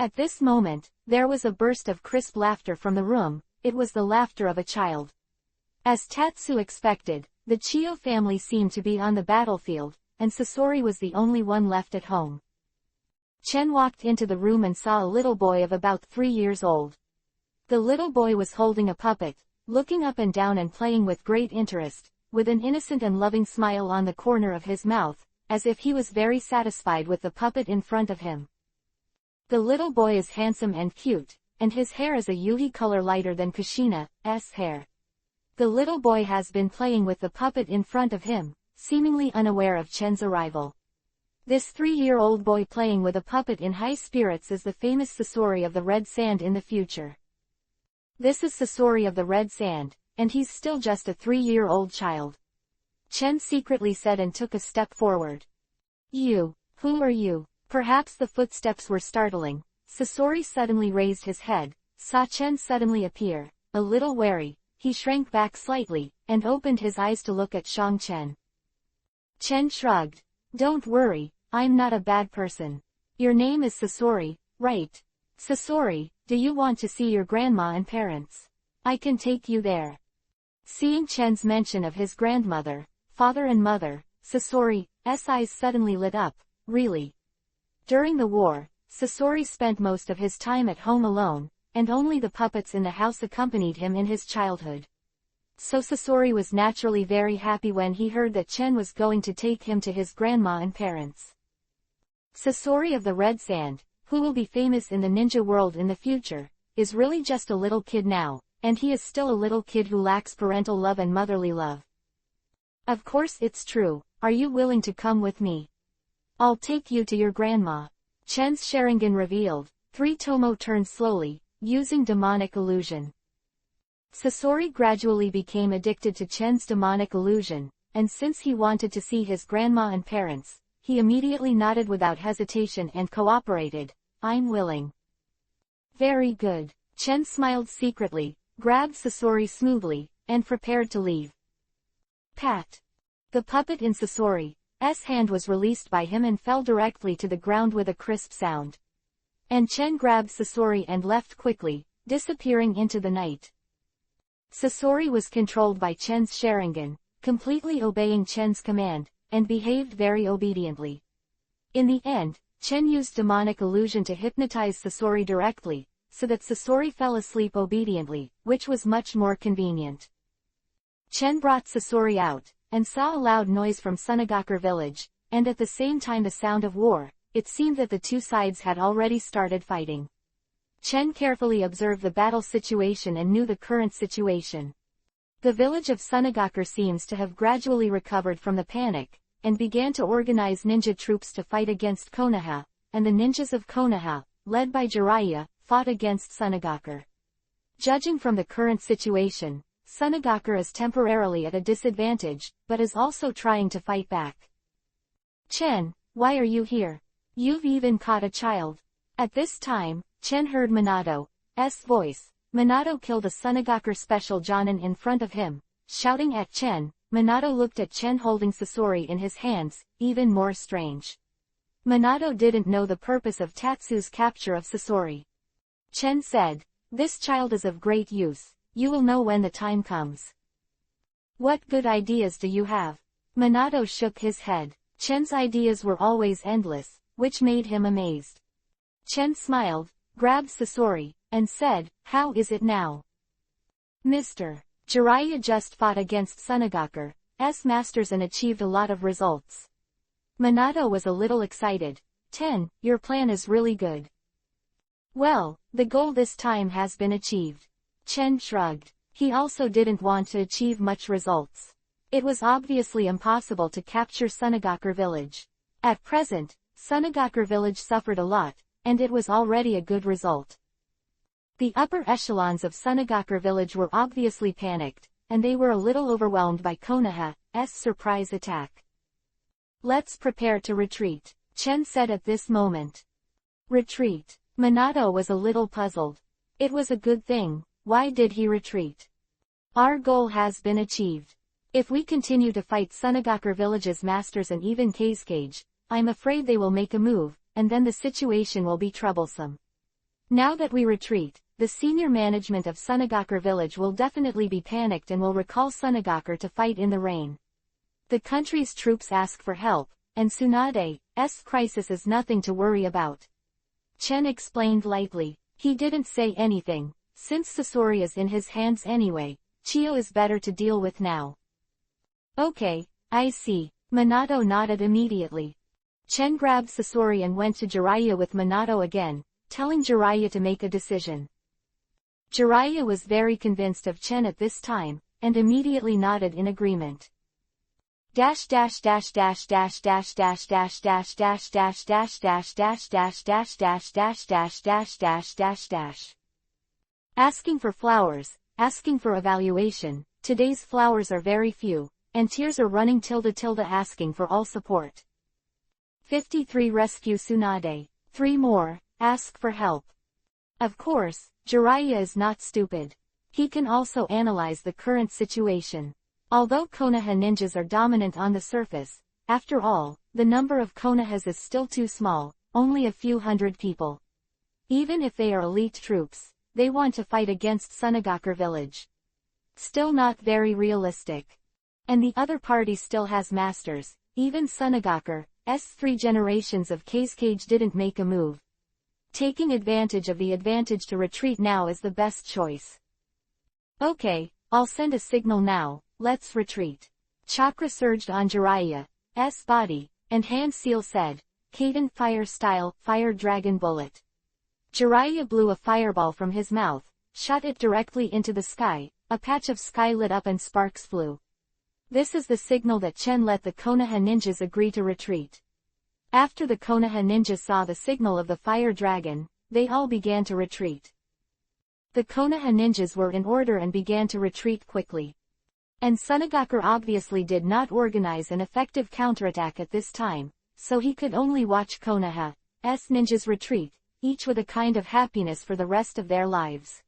At this moment, there was a burst of crisp laughter from the room. It was the laughter of a child. As Tatsu expected, the Chiyo family seemed to be on the battlefield, and Sasori was the only one left at home. Chen walked into the room and saw a little boy of about 3 years old. The little boy was holding a puppet, looking up and down and playing with great interest, with an innocent and loving smile on the corner of his mouth, as if he was very satisfied with the puppet in front of him. The little boy is handsome and cute, and his hair is a Yuhi color lighter than Kushina's hair. The little boy has been playing with the puppet in front of him, seemingly unaware of Chen's arrival. This 3-year-old boy playing with a puppet in high spirits is the famous Sasori of the Red Sand in the future. This is Sasori of the Red Sand, and he's still just a 3-year-old child. Chen secretly said and took a step forward. You, who are you? Perhaps the footsteps were startling. Sasori suddenly raised his head, saw Chen suddenly appear, a little wary, he shrank back slightly, and opened his eyes to look at Shang Chen. Chen shrugged. Don't worry, I'm not a bad person. Your name is Sasori, right? Sasori, do you want to see your grandma and parents? I can take you there. Seeing Chen's mention of his grandmother, father and mother, Sasori's eyes suddenly lit up. Really? During the war, Sasori spent most of his time at home alone, and only the puppets in the house accompanied him in his childhood. So Sasori was naturally very happy when he heard that Chen was going to take him to his grandma and parents. Sasori of the Red Sand, who will be famous in the ninja world in the future, is really just a little kid now, and he is still a little kid who lacks parental love and motherly love. Of course it's true. Are you willing to come with me? I'll take you to your grandma. Chen's Sharingan revealed. 3 Tomo turned slowly, using demonic illusion. Sasori gradually became addicted to Chen's demonic illusion, and since he wanted to see his grandma and parents, he immediately nodded without hesitation and cooperated. I'm willing. Very good. Chen smiled secretly, grabbed Sasori smoothly, and prepared to leave. Pat. The puppet in Sasori's hand was released by him and fell directly to the ground with a crisp sound. And Chen grabbed Sasori and left quickly, disappearing into the night. Sasori was controlled by Chen's Sharingan, completely obeying Chen's command, and behaved very obediently. In the end, Chen used demonic illusion to hypnotize Sasori directly, so that Sasori fell asleep obediently, which was much more convenient. Chen brought Sasori out, and saw a loud noise from Sunagakur village, and at the same time the sound of war. It seemed that the two sides had already started fighting. Chen carefully observed the battle situation and knew the current situation. The village of Sunagakur seems to have gradually recovered from the panic, and began to organize ninja troops to fight against Konoha, and the ninjas of Konoha, led by Jiraiya, fought against Sunagakur. Judging from the current situation, Sunagakur is temporarily at a disadvantage, but is also trying to fight back. Chen, why are you here? You've even caught a child. At this time, Chen heard Minato's voice. Minato killed a Sunagakur special Jonin in front of him, shouting at Chen. Minato looked at Chen holding Sasori in his hands, even more strange. Minato didn't know the purpose of Tatsu's capture of Sasori. Chen said, "This child is of great use. You will know when the time comes." What good ideas do you have? Minato shook his head. Chen's ideas were always endless, which made him amazed. Chen smiled, grabbed Sasori, and said, "How is it now?" Mr. Jiraiya just fought against Sunagakur's masters and achieved a lot of results. Minato was a little excited. Your plan is really good. Well, the goal this time has been achieved. Chen shrugged. He also didn't want to achieve much results. It was obviously impossible to capture Sunagakur village. At present, Sunagakur village suffered a lot, and it was already a good result. The upper echelons of Sunagakur village were obviously panicked, and they were a little overwhelmed by Konoha's surprise attack. Let's prepare to retreat, Chen said at this moment. Retreat. Minato was a little puzzled. It was a good thing. Why did he retreat? Our goal has been achieved. If we continue to fight Sunagakur village's masters and even Kazekage, I'm afraid they will make a move, and then the situation will be troublesome. Now that we retreat, the senior management of Sunagakure village will definitely be panicked and will recall Sunagakure to fight in the rain. The country's troops ask for help, and Tsunade's crisis is nothing to worry about. Chen explained lightly. He didn't say anything. Since Sasori is in his hands anyway, Chiyo is better to deal with now. Okay, I see. Minato nodded immediately. Chen grabbed Sasori and went to Jiraiya with Minato again, telling Jiraiya to make a decision. Jiraiya was very convinced of Chen at this time, and immediately nodded in agreement. Asking for flowers, asking for evaluation. Today's flowers are very few, and tears are running asking for all support. 53 Rescue Tsunade. 3 more, ask for help. Of course, Jiraiya is not stupid. He can also analyze the current situation. Although Konoha ninjas are dominant on the surface, after all, the number of Konohas is still too small, only a few hundred people. Even if they are elite troops, they want to fight against Sunagakure village. Still not very realistic. And the other party still has masters. Even Sunagakure's 3 generations of Kazekage didn't make a move. Taking advantage of the advantage to retreat now is the best choice. Okay, I'll send a signal now. Let's retreat. Chakra surged on Jiraiya's body, and Hand Seal said, Kaden Fire Style, Fire Dragon Bullet. Jiraiya blew a fireball from his mouth, shot it directly into the sky, a patch of sky lit up and sparks flew. This is the signal that Chen let the Konoha ninjas agree to retreat. After the Konoha ninjas saw the signal of the fire dragon, they all began to retreat. The Konoha ninjas were in order and began to retreat quickly. And Sunagakure obviously did not organize an effective counterattack at this time, so he could only watch Konoha's ninjas retreat, each with a kind of happiness for the rest of their lives.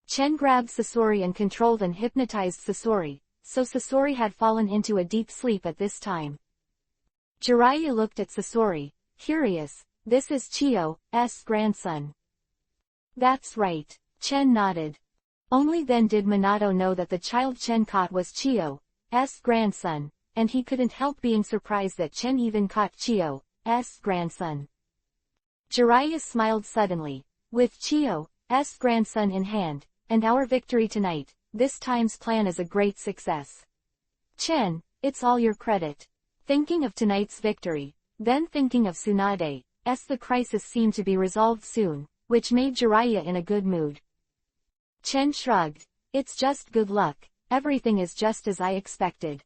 Chen grabbed Sasori and controlled and hypnotized Sasori, so Sasori had fallen into a deep sleep at this time. Jiraiya looked at Sasori, curious. This is Chiyo's grandson. That's right. Chen nodded. Only then did Minato know that the child Chen caught was Chiyo's grandson, and he couldn't help being surprised that Chen even caught Chiyo's grandson. Jiraiya smiled suddenly. With Chiyo's grandson in hand, and our victory tonight, this time's plan is a great success. Chen, it's all your credit. Thinking of tonight's victory, then thinking of Tsunade's the crisis seemed to be resolved soon, which made Jiraiya in a good mood. Chen shrugged. It's just good luck, everything is just as I expected.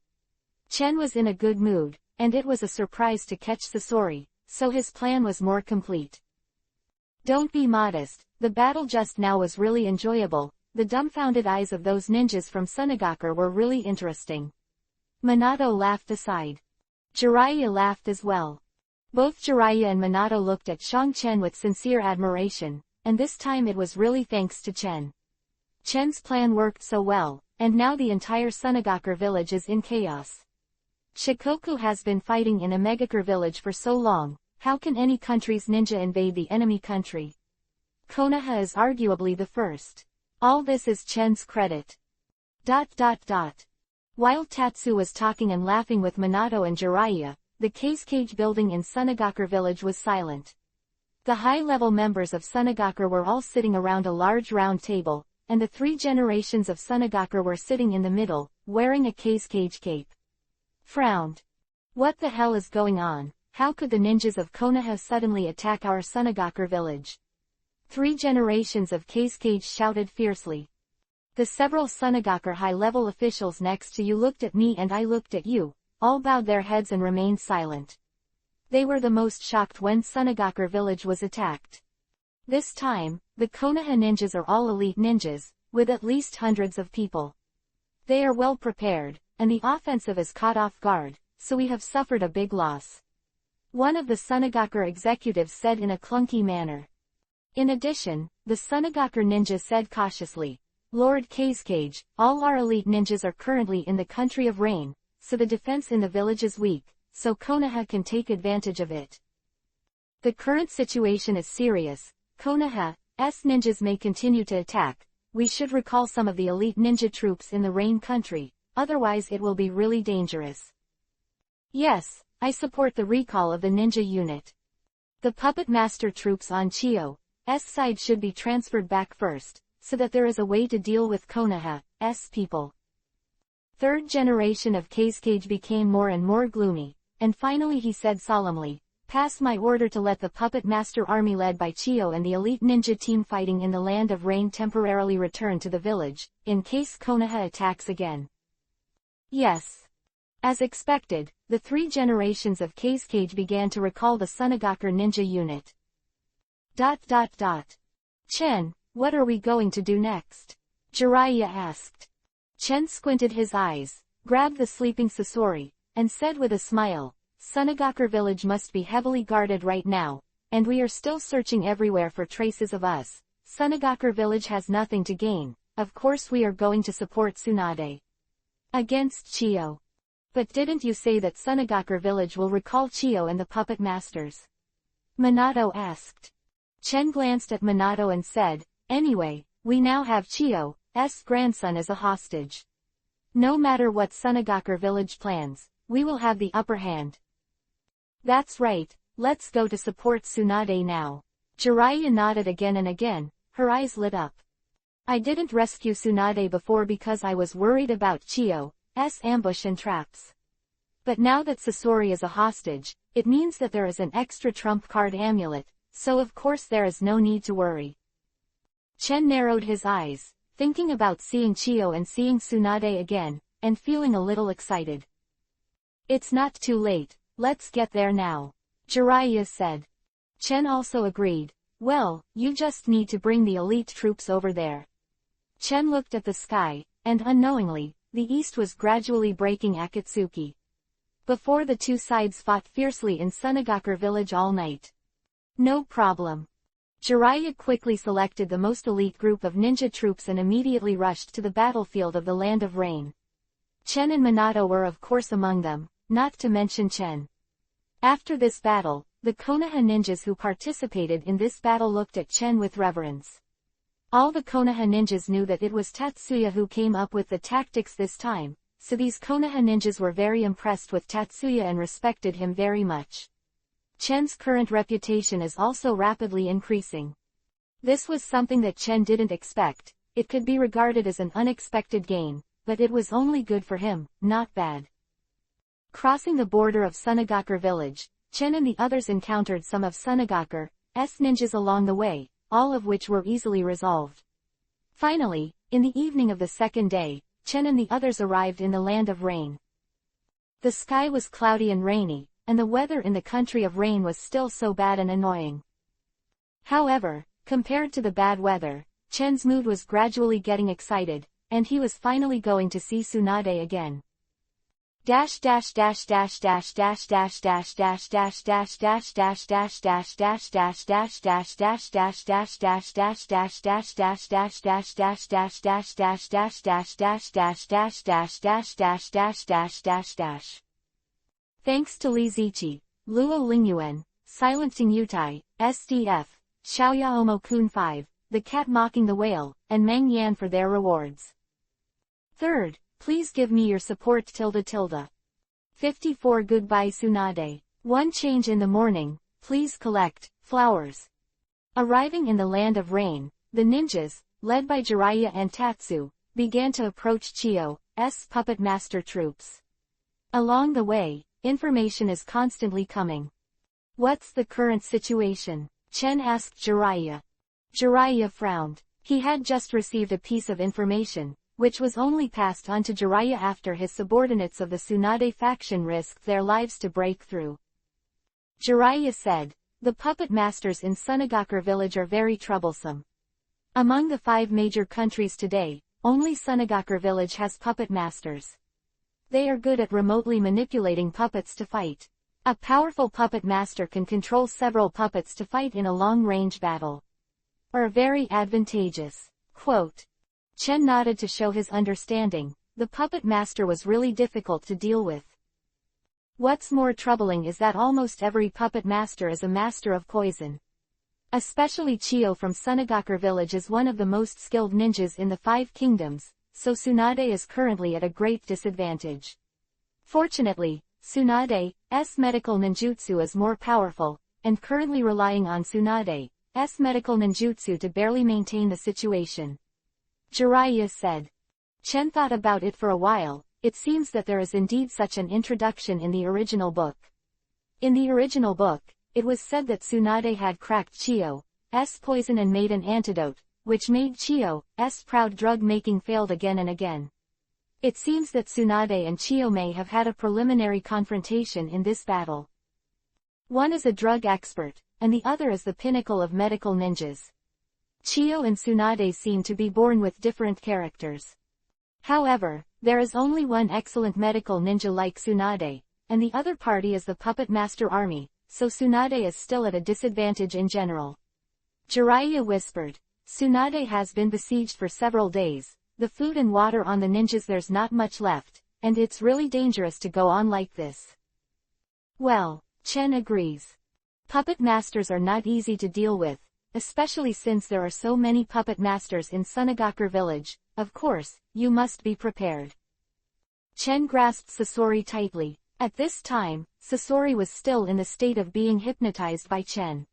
Chen was in a good mood, and it was a surprise to catch Sasori, so his plan was more complete. Don't be modest, the battle just now was really enjoyable, the dumbfounded eyes of those ninjas from Sunagakure were really interesting. Minato laughed aside. Jiraiya laughed as well. Both Jiraiya and Minato looked at Shang Chen with sincere admiration, and this time it was really thanks to Chen. Chen's plan worked so well, and now the entire Sunagakure village is in chaos. Shikoku has been fighting in a Megakure village for so long, how can any country's ninja invade the enemy country? Konoha is arguably the first. All this is Chen's credit. While Tatsu was talking and laughing with Minato and Jiraiya, the Kazekage building in Sunagakure village was silent. The high-level members of Sunagakure were all sitting around a large round table, and the 3 generations of Sunagakure were sitting in the middle, wearing a Kazekage cape. Frowned. What the hell is going on? How could the ninjas of Konoha suddenly attack our Sunagakure village? 3 generations of Kazekage shouted fiercely. The several Sunagakure high-level officials next to you looked at me and I looked at you, all bowed their heads and remained silent. They were the most shocked when Sunagakure village was attacked. This time, the Konoha ninjas are all elite ninjas, with at least hundreds of people. They are well prepared, and the offensive is caught off guard, so we have suffered a big loss. One of the Sunagakure executives said in a clunky manner. In addition, the Sunagakure ninja said cautiously, Lord Kazekage, all our elite ninjas are currently in the country of rain, so the defense in the village is weak, so Konoha can take advantage of it. The current situation is serious, Konoha's ninjas may continue to attack. We should recall some of the elite ninja troops in the Rain country, otherwise it will be really dangerous. Yes, I support the recall of the ninja unit. The puppet master troops on Chiyo's side should be transferred back first, so that there is a way to deal with Konoha's people. Third generation of Kazekage became more and more gloomy, and finally he said solemnly, "Pass my order to let the puppet master army led by Chiyo and the elite ninja team fighting in the Land of Rain temporarily return to the village, in case Konoha attacks again." Yes. As expected, the 3 generations of Kazekage began to recall the Sunagaku ninja unit. Chen, what are we going to do next? Jiraiya asked. Chen squinted his eyes, grabbed the sleeping Sasori, and said with a smile, "Sunagaku village must be heavily guarded right now, and we are still searching everywhere for traces of us. Sunagaku village has nothing to gain, of course we are going to support Tsunade against Chiyo." "But didn't you say that Sunagaku village will recall Chiyo and the puppet masters?" Minato asked. Chen glanced at Minato and said, "Anyway, we now have Chiyo's grandson as a hostage. No matter what Sunagaku village plans, we will have the upper hand." "That's right, let's go to support Tsunade now." Jiraiya nodded again and again, her eyes lit up. "I didn't rescue Tsunade before because I was worried about Chiyo's ambush and traps. But now that Sasori is a hostage, it means that there is an extra trump card amulet, so of course there is no need to worry." Chen narrowed his eyes, thinking about seeing Chiyo and seeing Tsunade again, and feeling a little excited. "It's not too late, let's get there now," Jiraiya said. Chen also agreed. "Well, you just need to bring the elite troops over there." Chen looked at the sky, and unknowingly, the east was gradually breaking Akatsuki. Before the two sides fought fiercely in Sunagaku village all night. "No problem." Jiraiya quickly selected the most elite group of ninja troops and immediately rushed to the battlefield of the Land of Rain. Chen and Minato were of course among them, not to mention Chen. After this battle, the Konoha ninjas who participated in this battle looked at Chen with reverence. All the Konoha ninjas knew that it was Tatsuya who came up with the tactics this time, so these Konoha ninjas were very impressed with Tatsuya and respected him very much. Chen's current reputation is also rapidly increasing. This was something that Chen didn't expect. It could be regarded as an unexpected gain, but it was only good for him, not bad. Crossing the border of Sunagaku village, Chen and the others encountered some of Sunagaku's ninjas along the way, all of which were easily resolved. Finally, in the evening of the second day, Chen and the others arrived in the Land of Rain. The sky was cloudy and rainy, and the weather in the country of Rain was still so bad and annoying. However, compared to the bad weather, Chen's mood was gradually getting excited, and he was finally going to see Tsunade again. Thanks to Li Ziqi, Luo Lingyuan, Silent Tingyutai, SDF, Xiaoyaomo Kun 5, The Cat Mocking the Whale, and Meng Yan for their rewards. Third, please give me your support .. 54 Goodbye Tsunade. One change in the morning, please collect flowers. Arriving in the Land of Rain, the ninjas, led by Jiraiya and Tatsu, began to approach Chiyo's puppet master troops. Along the way, information is constantly coming. What's the current situation? Chen asked Jiraiya. Jiraiya frowned. He had just received a piece of information, which was only passed on to Jiraiya after his subordinates of the Tsunade faction risked their lives to break through. Jiraiya said, "The puppet masters in Sunagaku village are very troublesome. Among the 5 major countries today, only Sunagaku village has puppet masters. They are good at remotely manipulating puppets to fight. A powerful puppet master can control several puppets to fight in a long-range battle. Are very advantageous." Quote. Chen nodded to show his understanding. The puppet master was really difficult to deal with. What's more troubling is that almost every puppet master is a master of poison. Especially Chiyo from Sunagakure village is one of the most skilled ninjas in the 5 kingdoms, so Tsunade is currently at a great disadvantage. Fortunately, Tsunade's medical ninjutsu is more powerful, and currently relying on Tsunade's medical ninjutsu to barely maintain the situation. Jiraiya said. Chen thought about it for a while. It seems that there is indeed such an introduction in the original book. In the original book, it was said that Tsunade had cracked Chiyo's poison and made an antidote, which made Chiyo's proud drug-making failed again and again. It seems that Tsunade and Chiyo may have had a preliminary confrontation in this battle. One is a drug expert, and the other is the pinnacle of medical ninjas. Chiyo and Tsunade seem to be born with different characters. However, there is only one excellent medical ninja like Tsunade, and the other party is the Puppet Master Army, so Tsunade is still at a disadvantage in general. Jiraiya whispered. Tsunade has been besieged for several days, the food and water on the ninjas there's not much left, and it's really dangerous to go on like this. Well, Chen agrees. Puppet masters are not easy to deal with, especially since there are so many puppet masters in Sunagakure village. Of course, you must be prepared. Chen grasped Sasori tightly. At this time, Sasori was still in the state of being hypnotized by Chen.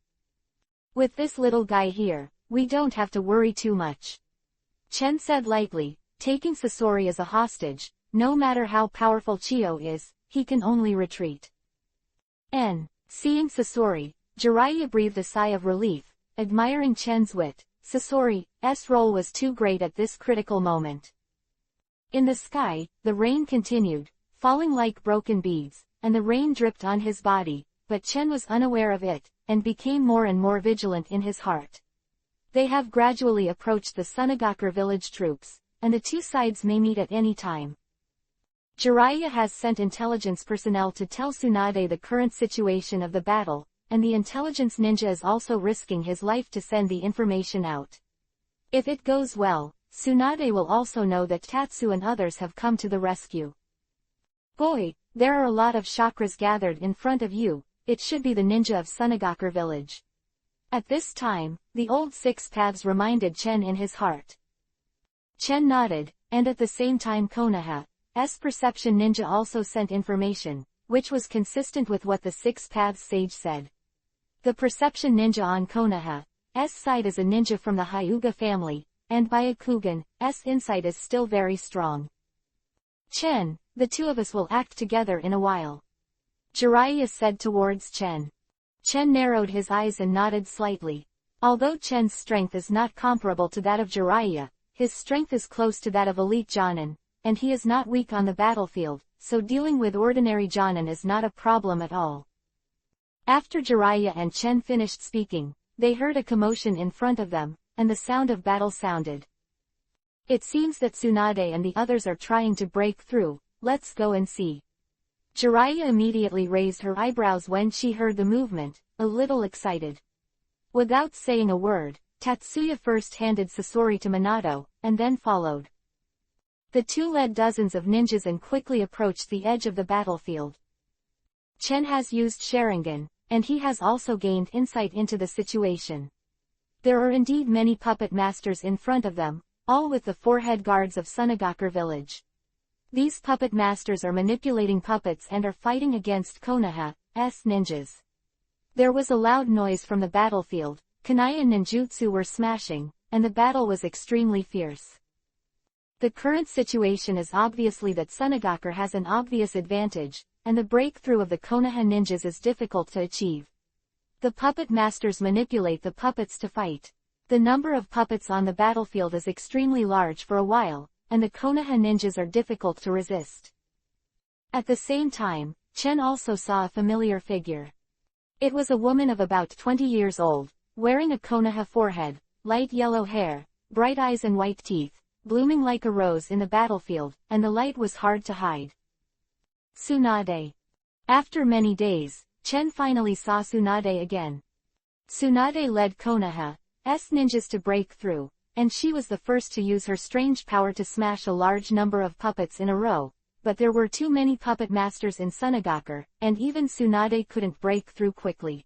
With this little guy here, we don't have to worry too much. Chen said lightly, taking Sasori as a hostage. No matter how powerful Chiyo is, he can only retreat. Seeing Sasori, Jiraiya breathed a sigh of relief, admiring Chen's wit. Sasori's role was too great at this critical moment. In the sky, the rain continued, falling like broken beads, and the rain dripped on his body, but Chen was unaware of it, and became more and more vigilant in his heart. They have gradually approached the Sunagakure village troops, and the two sides may meet at any time. Jiraiya has sent intelligence personnel to tell Tsunade the current situation of the battle, and the intelligence ninja is also risking his life to send the information out. If it goes well, Tsunade will also know that Tatsu and others have come to the rescue. Boy, there are a lot of chakras gathered in front of you. It should be the ninja of Sunagakure village. At this time, the old 6 paths reminded Chen in his heart. Chen nodded, and at the same time Konoha's perception ninja also sent information, which was consistent with what the 6 paths sage said. The perception ninja on Konoha's side is a ninja from the Hyuga family, and Byakugan's insight is still very strong. Chen, the two of us will act together in a while. Jiraiya said towards Chen. Chen narrowed his eyes and nodded slightly. Although Chen's strength is not comparable to that of Jiraiya, his strength is close to that of elite Jonin, and he is not weak on the battlefield, so dealing with ordinary Jonin is not a problem at all. After Jiraiya and Chen finished speaking, they heard a commotion in front of them, and the sound of battle sounded. It seems that Tsunade and the others are trying to break through. Let's go and see. Jiraiya immediately raised her eyebrows when she heard the movement, a little excited. Without saying a word, Tatsuya first handed Sasori to Minato, and then followed. The two led dozens of ninjas and quickly approached the edge of the battlefield. Chen has used Sharingan, and he has also gained insight into the situation. There are indeed many puppet masters in front of them, all with the 4 head guards of Sunagakure village. These puppet masters are manipulating puppets and are fighting against Konoha's ninjas. There was a loud noise from the battlefield, kunai and ninjutsu were smashing, and the battle was extremely fierce. The current situation is obviously that Sunagakure has an obvious advantage, and the breakthrough of the Konoha ninjas is difficult to achieve. The puppet masters manipulate the puppets to fight. The number of puppets on the battlefield is extremely large for a while, and the Konoha ninjas are difficult to resist. At the same time, Chen also saw a familiar figure. It was a woman of about 20 years old, wearing a Konoha forehead, light yellow hair, bright eyes and white teeth, blooming like a rose in the battlefield, and the light was hard to hide. Tsunade. After many days, Chen finally saw Tsunade again. Tsunade led Konoha's ninjas to break through, and she was the first to use her strange power to smash a large number of puppets in a row, but there were too many puppet masters in Sunagakure, and even Tsunade couldn't break through quickly.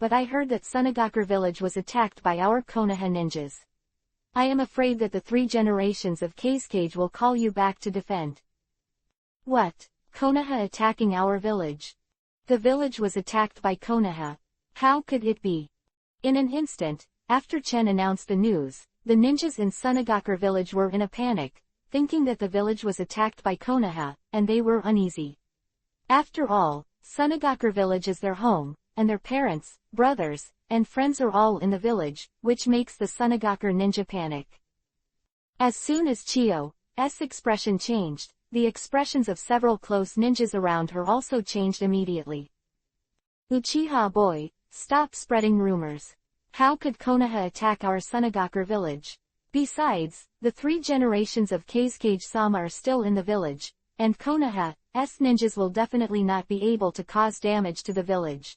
but I heard that Sunagakure village was attacked by our Konoha ninjas. I am afraid that the 3 generations of Keizukage will call you back to defend. What? Konoha attacking our village? The village was attacked by Konoha. How could it be? In an instant, after Chen announced the news, the ninjas in Sunagakure village were in a panic, thinking that the village was attacked by Konoha, and they were uneasy. After all, Sunagakure village is their home, and their parents, brothers, and friends are all in the village, which makes the Sunagakure ninja panic. As soon as Chiyo's expression changed, the expressions of several close ninjas around her also changed immediately. Uchiha boy, stop spreading rumors. How could Konoha attack our Sunagakure village? Besides, the 3 generations of Keizukage-sama are still in the village, and Konoha's ninjas will definitely not be able to cause damage to the village.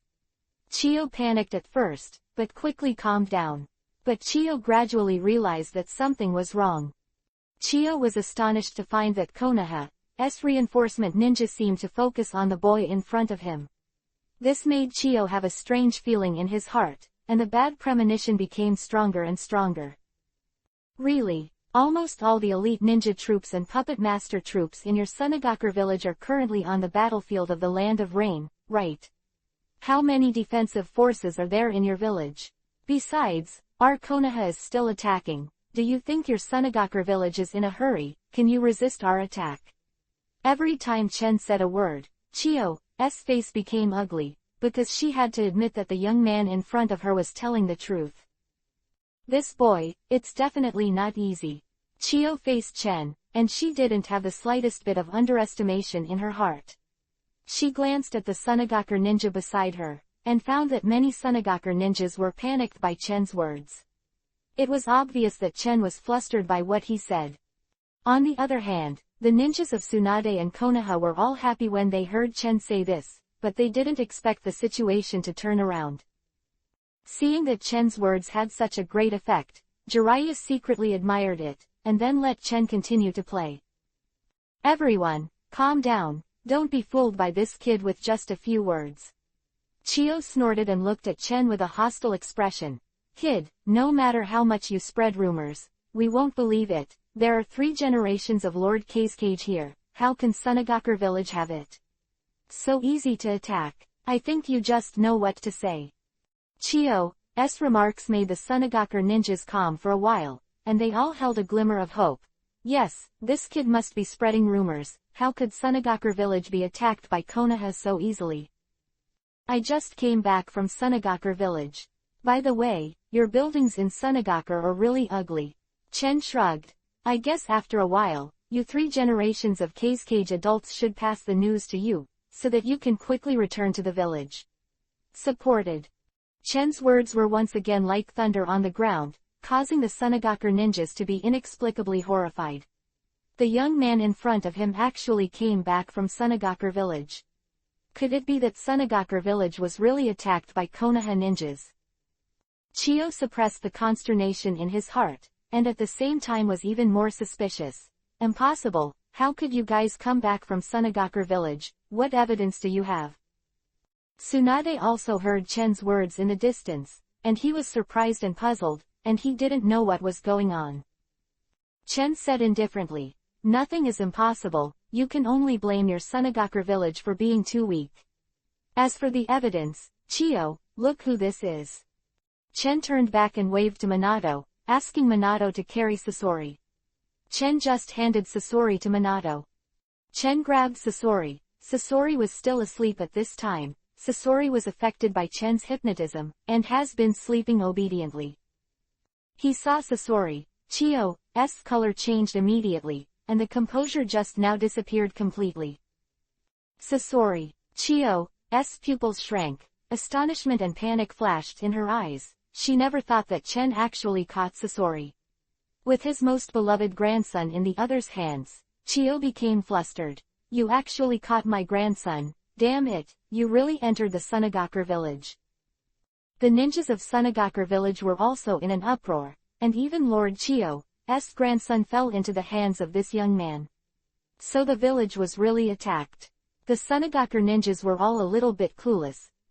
Chiyo panicked at first, but quickly calmed down. But Chiyo gradually realized that something was wrong. Chiyo was astonished to find that Konoha's reinforcement ninja seemed to focus on the boy in front of him. This made Chiyo have a strange feeling in his heart, and the bad premonition became stronger and stronger. Really? Almost all the elite ninja troops and puppet master troops in your Sunagakure village are currently on the battlefield of the Land of Rain, right? How many defensive forces are there in your village? Besides, our Konoha is still attacking. Do you think your Sunagakure village is in a hurry? Can you resist our attack? Every time Chen said a word, Chiyo's face became ugly, because she had to admit that the young man in front of her was telling the truth. This boy, it's definitely not easy. Chiyo faced Chen, and she didn't have the slightest bit of underestimation in her heart. She glanced at the Sunagakure ninja beside her, and found that many Sunagakure ninjas were panicked by Chen's words. It was obvious that Chen was flustered by what he said. On the other hand, the ninjas of Tsunade and Konoha were all happy when they heard Chen say this, but they didn't expect the situation to turn around. Seeing that Chen's words had such a great effect, Jiraiya secretly admired it, and then let Chen continue to play. Everyone, calm down, don't be fooled by this kid with just a few words. Chiyo snorted and looked at Chen with a hostile expression. Kid, no matter how much you spread rumors, we won't believe it. There are 3 generations of Lord Keizukage here. How can Sunagakure village have it? So easy to attack. I think you just know what to say. Chiyo's remarks made the Sunagakure ninjas calm for a while, and they all held a glimmer of hope. Yes, this kid must be spreading rumors. How could Sunagakure village be attacked by Konoha so easily? I just came back from Sunagakure village. By the way, your buildings in Sunagakure are really ugly. Chen shrugged. I guess after a while, you 3 generations of Keizukage adults should pass the news to you, so that you can quickly return to the village. Supported. Chen's words were once again like thunder on the ground, causing the Sunagakure ninjas to be inexplicably horrified. The young man in front of him actually came back from Sunagakure village. Could it be that Sunagakure village was really attacked by Konoha ninjas? Chiyo suppressed the consternation in his heart, and at the same time was even more suspicious. Impossible, how could you guys come back from Sunagakure village? What evidence do you have? Tsunade also heard Chen's words in the distance, and he was surprised and puzzled, and he didn't know what was going on. Chen said indifferently, nothing is impossible, you can only blame your Sunagakure village for being too weak. As for the evidence, Chiyo, look who this is. Chen turned back and waved to Minato, asking Minato to carry Sasori. Chen just handed Sasori to Minato. Chen grabbed Sasori. Sasori was still asleep at this time. Sasori was affected by Chen's hypnotism, and has been sleeping obediently. He saw Sasori. Chiyo's color changed immediately, and the composure just now disappeared completely. Sasori. Chiyo's pupils shrank. Astonishment and panic flashed in her eyes. She never thought that Chen actually caught Sasori. With his most beloved grandson in the other's hands, Chiyo became flustered. You actually caught my grandson. Damn it, you really entered the Sunagakure village. The ninjas of Sunagakure village were also in an uproar, and even Lord Chiyo's grandson fell into the hands of this young man. So the village was really attacked. The Sunagakure ninjas were all a little bit clueless,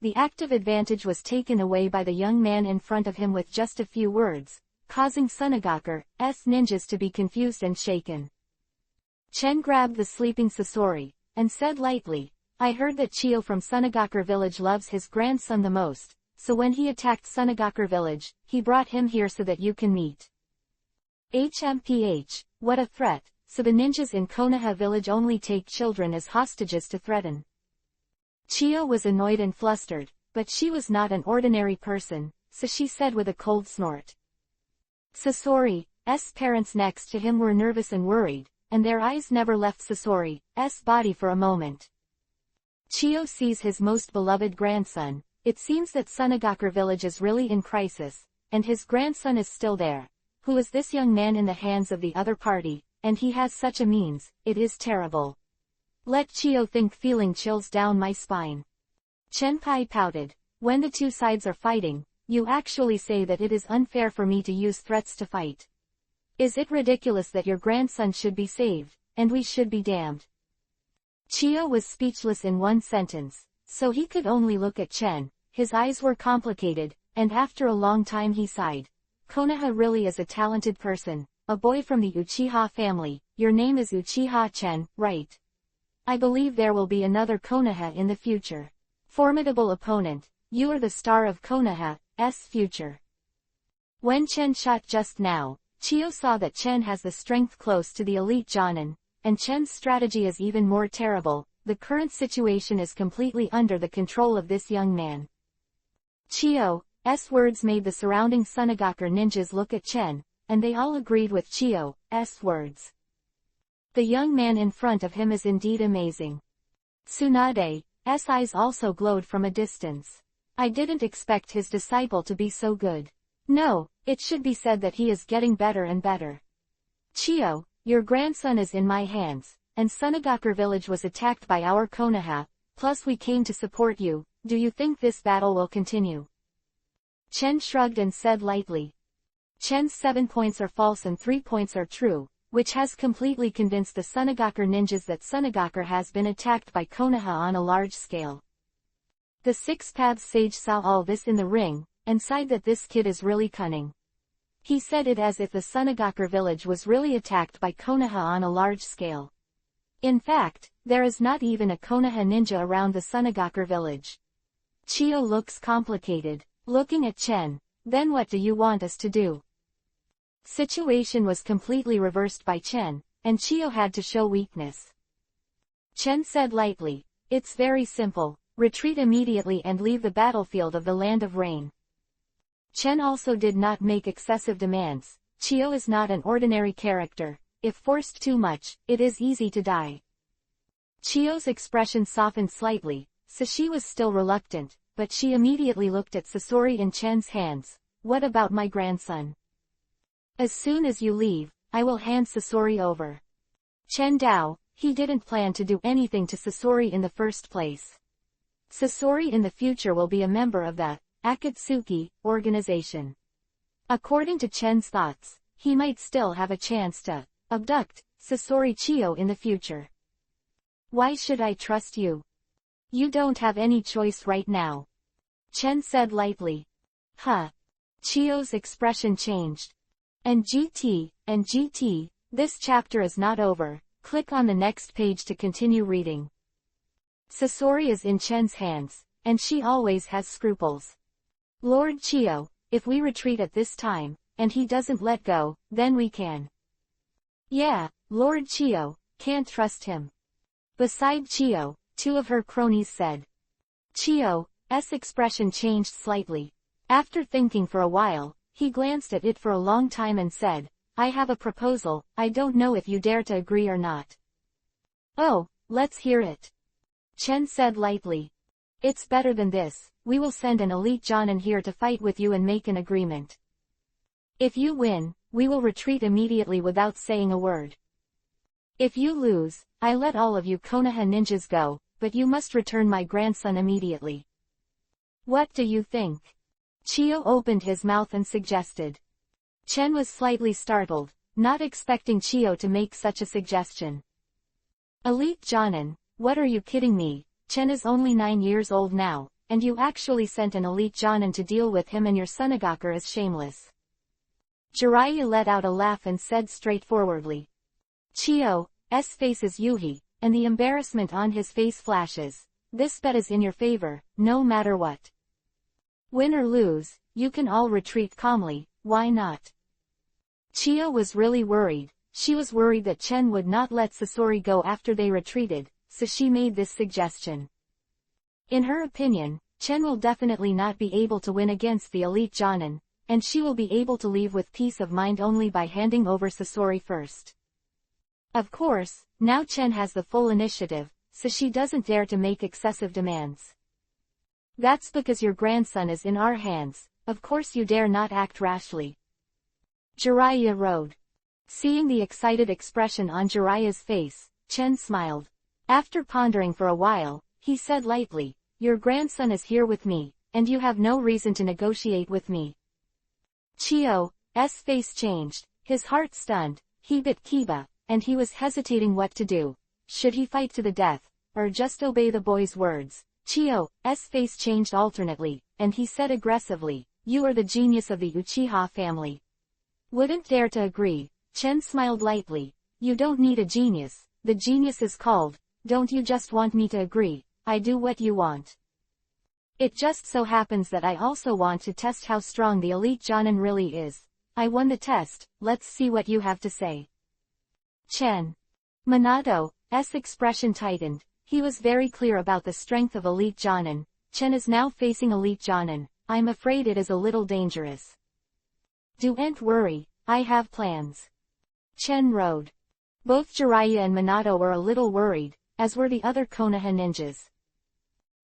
the active advantage was taken away by the young man in front of him with just a few words, causing Sunagaku's ninjas to be confused and shaken. Chen grabbed the sleeping Sasori, and said lightly, I heard that Chiyo from Sunagaku village loves his grandson the most, so when he attacked Sunagaku village, he brought him here so that you can meet. HMPH, what a threat, so the ninjas in Konoha village only take children as hostages to threaten. Chiyo was annoyed and flustered, but she was not an ordinary person, so she said with a cold snort. Sasori's parents next to him were nervous and worried, and their eyes never left Sasori's body for a moment. Chiyo sees his most beloved grandson. It seems that Sunagaku village is really in crisis, and his grandson is still there. Who is this young man in the hands of the other party, and he has such a means, it is terrible. Let Chiyo think, feeling chills down my spine. Chenpai pouted. When the two sides are fighting, you actually say that it is unfair for me to use threats to fight. Is it ridiculous that your grandson should be saved, and we should be damned? Chiyo was speechless in one sentence, so he could only look at Chen. His eyes were complicated, and after a long time he sighed. Konoha really is a talented person, a boy from the Uchiha family. Your name is Uchiha Chen, right? I believe there will be another Konoha in the future. Formidable opponent, you are the star of Konoha's future. When Chen shot just now, Chiyo saw that Chen has the strength close to the elite Jonin, and Chen's strategy is even more terrible. The current situation is completely under the control of this young man. Chiyo's words made the surrounding Sunagaku ninjas look at Chen, and they all agreed with Chiyo's words. The young man in front of him is indeed amazing. Tsunade's eyes also glowed from a distance. I didn't expect his disciple to be so good. No, it should be said that he is getting better and better. Chiyo, your grandson is in my hands, and Sunagaku village was attacked by our Konoha, plus we came to support you. Do you think this battle will continue? Chen shrugged and said lightly. Chen's 7 points are false and 3 points are true, which has completely convinced the Sunagaku ninjas that Sunagaku has been attacked by Konoha on a large scale. The Six-Paths sage saw all this in the ring, and sighed that this kid is really cunning. He said it as if the Sunagaku village was really attacked by Konoha on a large scale. In fact, there is not even a Konoha ninja around the Sunagaku village. Chiyo looks complicated, looking at Chen. Then what do you want us to do? Situation was completely reversed by Chen, and Chiyo had to show weakness. Chen said lightly, it's very simple, retreat immediately and leave the battlefield of the Land of Rain. Chen also did not make excessive demands. Chiyo is not an ordinary character. If forced too much, it is easy to die. Chiyo's expression softened slightly, so she was still reluctant, but she immediately looked at Sasori in Chen's hands. What about my grandson? As soon as you leave, I will hand Sasori over. Chen Dao, he didn't plan to do anything to Sasori in the first place. Sasori in the future will be a member of the Akatsuki organization. According to Chen's thoughts, he might still have a chance to abduct Sasori Chiyo in the future. Why should I trust you? You don't have any choice right now. Chen said lightly. Huh. Chiyo's expression changed. And GT, this chapter is not over. Click on the next page to continue reading. Sasori is in Chen's hands, and she always has scruples. Lord Chiyo, if we retreat at this time, and he doesn't let go, then we can. Yeah, Lord Chiyo, can't trust him. Beside Chiyo, two of her cronies said. Chiyo's expression changed slightly. After thinking for a while, he glanced at it for a long time and said, I have a proposal, I don't know if you dare to agree or not. Oh, let's hear it. Chen said lightly. It's better than this, we will send an elite Jonin here to fight with you and make an agreement. If you win, we will retreat immediately without saying a word. If you lose, I let all of you Konoha ninjas go, but you must return my grandson immediately. What do you think? Chiyo opened his mouth and suggested. Chen was slightly startled, not expecting Chiyo to make such a suggestion. Elite Jonin, what are you kidding me? Chen is only 9 years old now, and you actually sent an elite Jonin to deal with him, and your Sunagaker is shameless. Jiraiya let out a laugh and said straightforwardly. Chiyo's face is Yuhi, and the embarrassment on his face flashes. This bet is in your favor, no matter what. Win or lose, you can all retreat calmly, why not? Chiyo was really worried. She was worried that Chen would not let Sasori go after they retreated, so she made this suggestion. In her opinion, Chen will definitely not be able to win against the elite Jonin, and she will be able to leave with peace of mind only by handing over Sasori first. Of course, now Chen has the full initiative, so she doesn't dare to make excessive demands. That's because your grandson is in our hands, of course you dare not act rashly. Jiraiya rode. Seeing the excited expression on Jiraiya's face, Chen smiled. After pondering for a while, he said lightly, your grandson is here with me, and you have no reason to negotiate with me. Chiyo's face changed, his heart stunned, he bit Kiba, and he was hesitating what to do. Should he fight to the death, or just obey the boy's words? Chiyo's face changed alternately, and he said aggressively, you are the genius of the Uchiha family. Wouldn't dare to agree. Chen smiled lightly. You don't need a genius, the genius is called, don't you just want me to agree, I do what you want. It just so happens that I also want to test how strong the elite Jonin really is. I won the test, let's see what you have to say. Chen. Minato's expression tightened, he was very clear about the strength of elite Jonin. Chen is now facing elite Jonin, I'm afraid it is a little dangerous. Don't worry, I have plans. Chen rode. Both Jiraiya and Minato were a little worried, as were the other Konoha ninjas.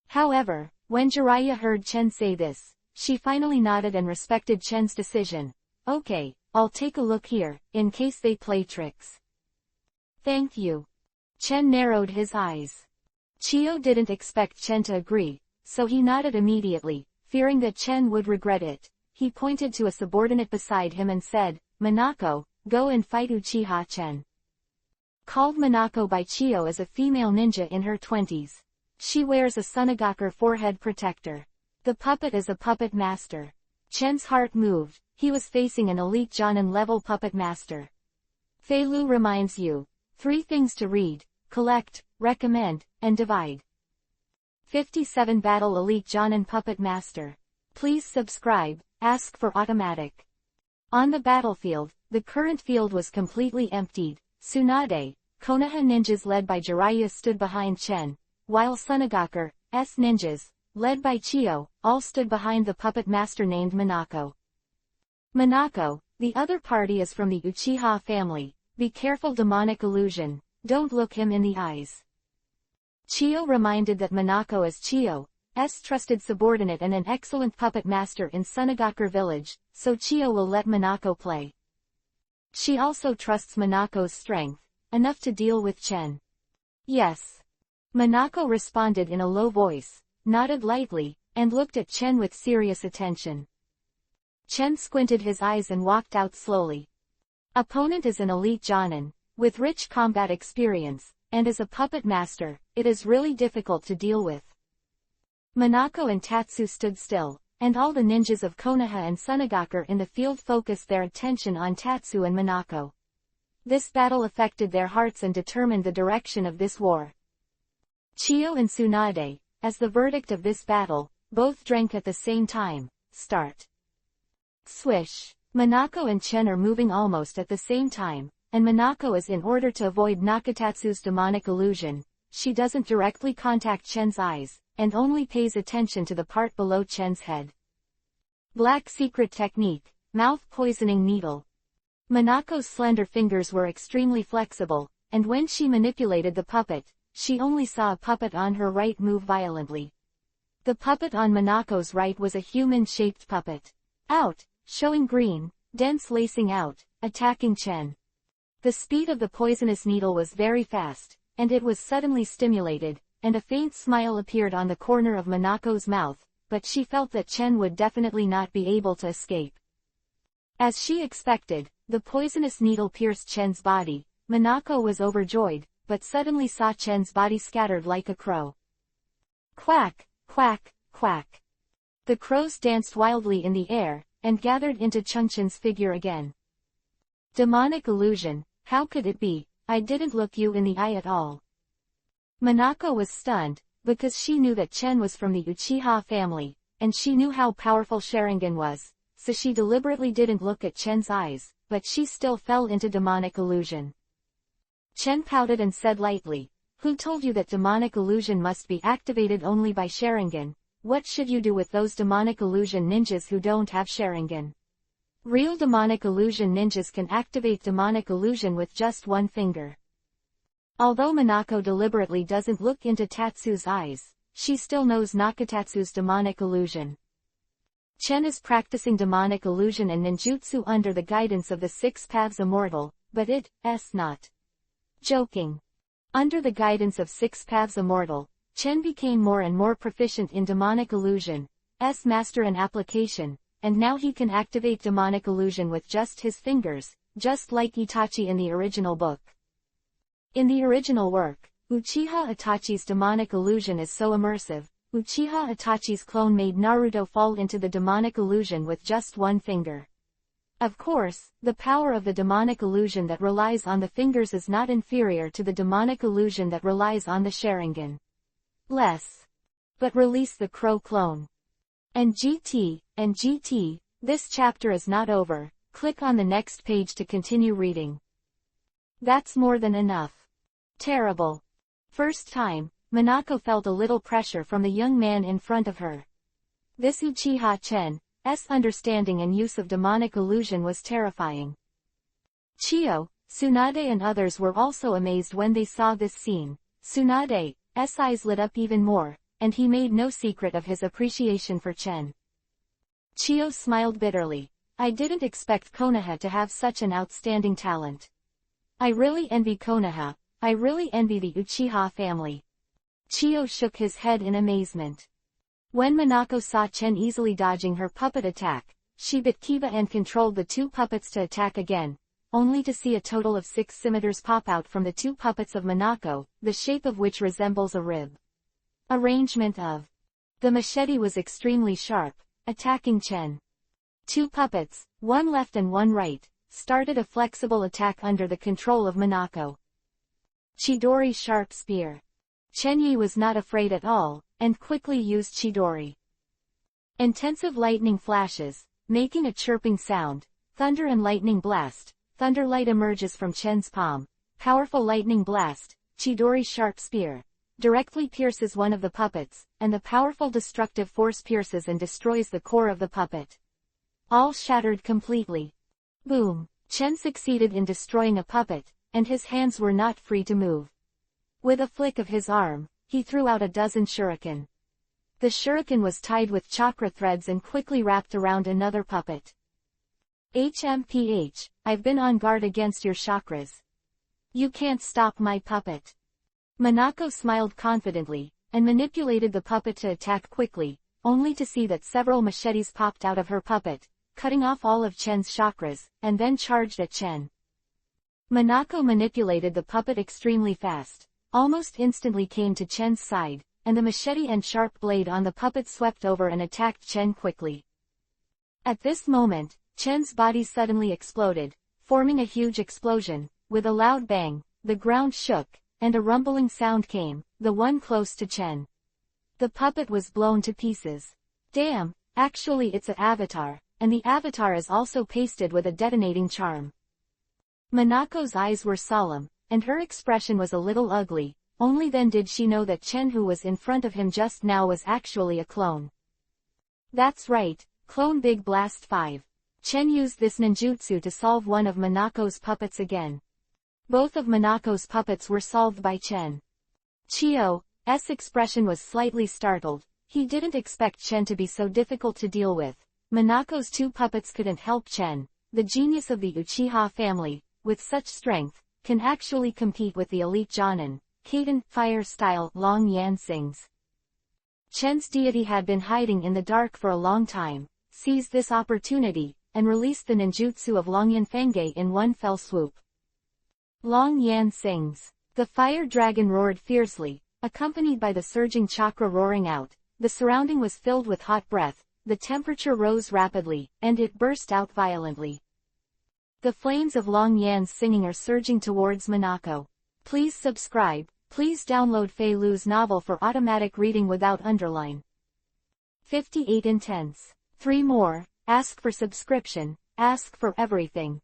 However, when Jiraiya heard Chen say this, she finally nodded and respected Chen's decision. Okay, I'll take a look here, in case they play tricks. Thank you. Chen narrowed his eyes. Chiyo didn't expect Chen to agree, so he nodded immediately, fearing that Chen would regret it. He pointed to a subordinate beside him and said, Minako, go and fight Uchiha Chen. Called Minako by Chiyo is a female ninja in her 20s. She wears a Sunagaker forehead protector. The puppet is a puppet master. Chen's heart moved, he was facing an elite Jonin level puppet master. Fei Lu reminds you. 3 things to read, collect, recommend, and divide. 57 Battle Elite Jonin Puppet Master. Please subscribe, ask for automatic. On the battlefield, the current field was completely emptied. Tsunade, Konoha ninjas led by Jiraiya stood behind Chen, while Sunagaker's ninjas, led by Chiyo, all stood behind the puppet master named Minako. Minako, the other party is from the Uchiha family. Be careful, demonic illusion, don't look him in the eyes. Chiyo reminded that Minako is Chiyo's trusted subordinate and an excellent puppet master in Sunagaker village, so Chiyo will let Minako play. She also trusts Minako's strength, enough to deal with Chen. Yes. Minako responded in a low voice, nodded lightly, and looked at Chen with serious attention. Chen squinted his eyes and walked out slowly. Opponent is an elite Jonin, with rich combat experience, and as a puppet master, it is really difficult to deal with. Minako and Tatsu stood still, and all the ninjas of Konoha and Sunagaker in the field focused their attention on Tatsu and Minako. This battle affected their hearts and determined the direction of this war. Chiyo and Tsunade, as the verdict of this battle, both drank at the same time. Start. Swish. Minako and Chen are moving almost at the same time, and Minako is in order to avoid Nakatatsu's demonic illusion. She doesn't directly contact Chen's eyes, and only pays attention to the part below Chen's head. Black secret technique, mouth poisoning needle. Minako's slender fingers were extremely flexible, and when she manipulated the puppet, she only saw a puppet on her right move violently. The puppet on Minako's right was a human-shaped puppet. Out, showing green, dense lacing out, attacking Chen. The speed of the poisonous needle was very fast, and it was suddenly stimulated, and a faint smile appeared on the corner of Minako's mouth, but she felt that Chen would definitely not be able to escape. As she expected, the poisonous needle pierced Chen's body. Minako was overjoyed, but suddenly saw Chen's body scattered like a crow. Quack, quack, Quack. The crows danced wildly in the air, and gathered into Chungchen's figure again. Demonic illusion, how could it be? I didn't look you in the eye at all. Minako was stunned, because she knew that Chen was from the Uchiha family, and she knew how powerful Sharingan was, so she deliberately didn't look at Chen's eyes, but she still fell into demonic illusion. Chen pouted and said lightly, "Who told you that demonic illusion must be activated only by Sharingan? What should you do with those demonic illusion ninjas who don't have Sharingan? Real demonic illusion ninjas can activate demonic illusion with just one finger." Although Minako deliberately doesn't look into Tatsu's eyes, she still knows Nakatatsu's demonic illusion. Chen is practicing demonic illusion and ninjutsu under the guidance of the Six Paths Immortal, but it's not joking. Under the guidance of Six Paths Immortal, Chen became more and more proficient in demonic illusion, master and application, and now he can activate demonic illusion with just his fingers, just like Itachi in the original book. In the original work, Uchiha Itachi's demonic illusion is so immersive, Uchiha Itachi's clone made Naruto fall into the demonic illusion with just one finger. Of course, the power of the demonic illusion that relies on the fingers is not inferior to the demonic illusion that relies on the Sharingan. But release the crow clone. And GT, this chapter is not over. Click on the next page to continue reading. That's more than enough. Terrible. First time, Minako felt a little pressure from the young man in front of her. This Uchiha Chen's understanding and use of demonic illusion was terrifying. Chiyo, Tsunade and others were also amazed when they saw this scene. Tsunade's eyes lit up even more, and he made no secret of his appreciation for Chen. Chiyo smiled bitterly. I didn't expect Konoha to have such an outstanding talent. I really envy Konoha. I really envy the Uchiha family. Chiyo shook his head in amazement. When Minako saw Chen easily dodging her puppet attack, she bit Kiba and controlled the two puppets to attack again, only to see a total of 6 scimitars pop out from the two puppets of Minako, the shape of which resembles a rib. Arrangement of the machete was extremely sharp, attacking Chen. Two puppets, one left and one right, started a flexible attack under the control of Minako. Chidori sharp spear. Chen Yi was not afraid at all, and quickly used Chidori. Intensive lightning flashes, making a chirping sound, thunder and lightning blast, thunderlight emerges from Chen's palm, powerful lightning blast, Chidori sharp spear, directly pierces one of the puppets, and the powerful destructive force pierces and destroys the core of the puppet. All shattered completely. Boom! Chen succeeded in destroying a puppet, and his hands were not free to move. With a flick of his arm, he threw out a dozen shuriken. The shuriken was tied with chakra threads and quickly wrapped around another puppet. HMPH, I've been on guard against your chakras. You can't stop my puppet. Minako smiled confidently, and manipulated the puppet to attack quickly, only to see that several machetes popped out of her puppet, cutting off all of Chen's chakras, and then charged at Chen. Minako manipulated the puppet extremely fast, almost instantly came to Chen's side, and the machete and sharp blade on the puppet swept over and attacked Chen quickly. At this moment, Chen's body suddenly exploded, forming a huge explosion. With a loud bang, the ground shook, and a rumbling sound came, the one close to Chen. The puppet was blown to pieces. Damn, actually it's an avatar, and the avatar is also pasted with a detonating charm. Minako's eyes were solemn, and her expression was a little ugly. Only then did she know that Chen who was in front of him just now was actually a clone. That's right, Clone Big Blast 5. Chen used this ninjutsu to solve one of Minako's puppets again. Both of Minako's puppets were solved by Chen. Chiyo's expression was slightly startled. He didn't expect Chen to be so difficult to deal with. Minako's two puppets couldn't help Chen. The genius of the Uchiha family, with such strength, can actually compete with the elite Jonin, Kaden, fire-style, Long Yan Sings. Chen's deity had been hiding in the dark for a long time, seized this opportunity, and released the ninjutsu of Longyan Fangei in one fell swoop. Long Yan Sings. The fire dragon roared fiercely, accompanied by the surging chakra roaring out, the surrounding was filled with hot breath, the temperature rose rapidly, and it burst out violently. The flames of Long Yan's singing are surging towards Minako. Please subscribe, please download Fei Lu's novel for automatic reading without underline. 58 Intense. 3 more, ask for subscription, ask for everything.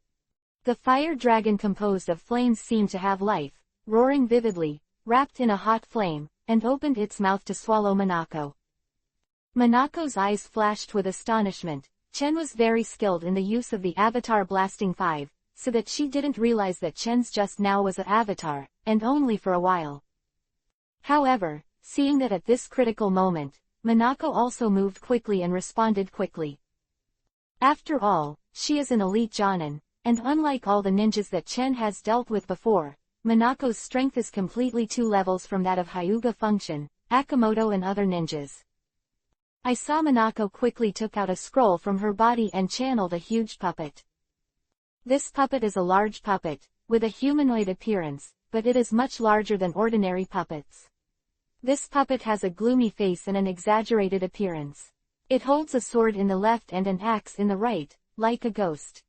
The fire dragon composed of flames seemed to have life, roaring vividly, wrapped in a hot flame, and opened its mouth to swallow Minako. Minako's eyes flashed with astonishment. Chen was very skilled in the use of the Avatar Blasting 5, so that she didn't realize that Chen's just now was an avatar, and only for a while. However, seeing that at this critical moment, Minako also moved quickly and responded quickly. After all, she is an elite Jonin, and unlike all the ninjas that Chen has dealt with before, Minako's strength is completely 2 levels from that of Hyuga Function, Akamoto and other ninjas. I saw Minako quickly took out a scroll from her body and channeled a huge puppet. This puppet is a large puppet, with a humanoid appearance, but it is much larger than ordinary puppets. This puppet has a gloomy face and an exaggerated appearance. It holds a sword in the left and an axe in the right, like a ghost.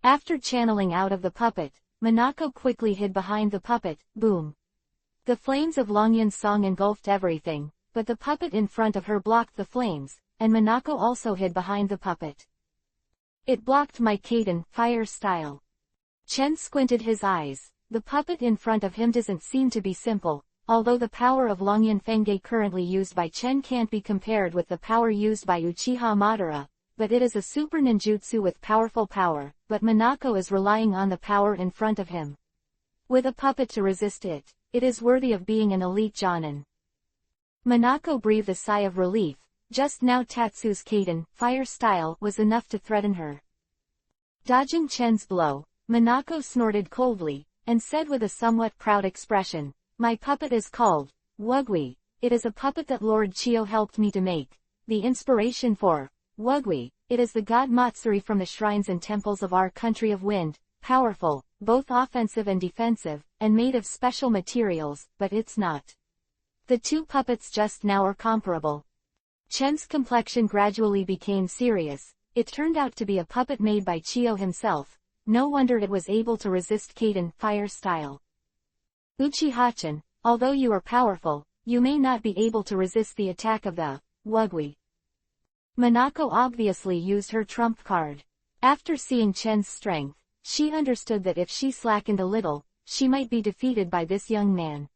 After channeling out of the puppet, Minako quickly hid behind the puppet. Boom! The flames of Longyan's song engulfed everything, but the puppet in front of her blocked the flames, and Minako also hid behind the puppet. It blocked my Kaden, fire style. Chen squinted his eyes. The puppet in front of him doesn't seem to be simple, although the power of Longyan Fengge currently used by Chen can't be compared with the power used by Uchiha Madara, but it is a super ninjutsu with powerful power, but Minako is relying on the power in front of him. With a puppet to resist it, it is worthy of being an elite Jonin. Minako breathed a sigh of relief. Just now Tatsu's Kaden, fire style, was enough to threaten her. Dodging Chen's blow, Minako snorted coldly, and said with a somewhat proud expression, "My puppet is called Wugui. It is a puppet that Lord Chio helped me to make. The inspiration for Wugui, it is the god Matsuri from the shrines and temples of our country of wind, powerful, both offensive and defensive, and made of special materials, but it's not. The 2 puppets just now are comparable." Chen's complexion gradually became serious. It turned out to be a puppet made by Chio himself. No wonder it was able to resist Kaden, fire style. Uchiha-chan, although you are powerful, you may not be able to resist the attack of the Wugui. Minako obviously used her trump card. After seeing Chen's strength, she understood that if she slackened a little, she might be defeated by this young man.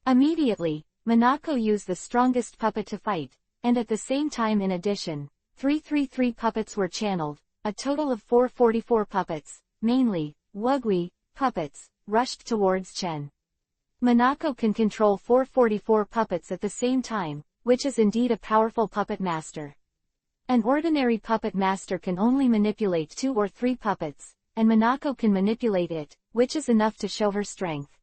Immediately, Minako used the strongest puppet to fight, and at the same time in addition, 333 puppets were channeled. A total of 444 puppets, mainly Wugui puppets, rushed towards Chen. Minako can control 444 puppets at the same time, which is indeed a powerful puppet master. An ordinary puppet master can only manipulate 2 or 3 puppets, and Minako can manipulate it, which is enough to show her strength.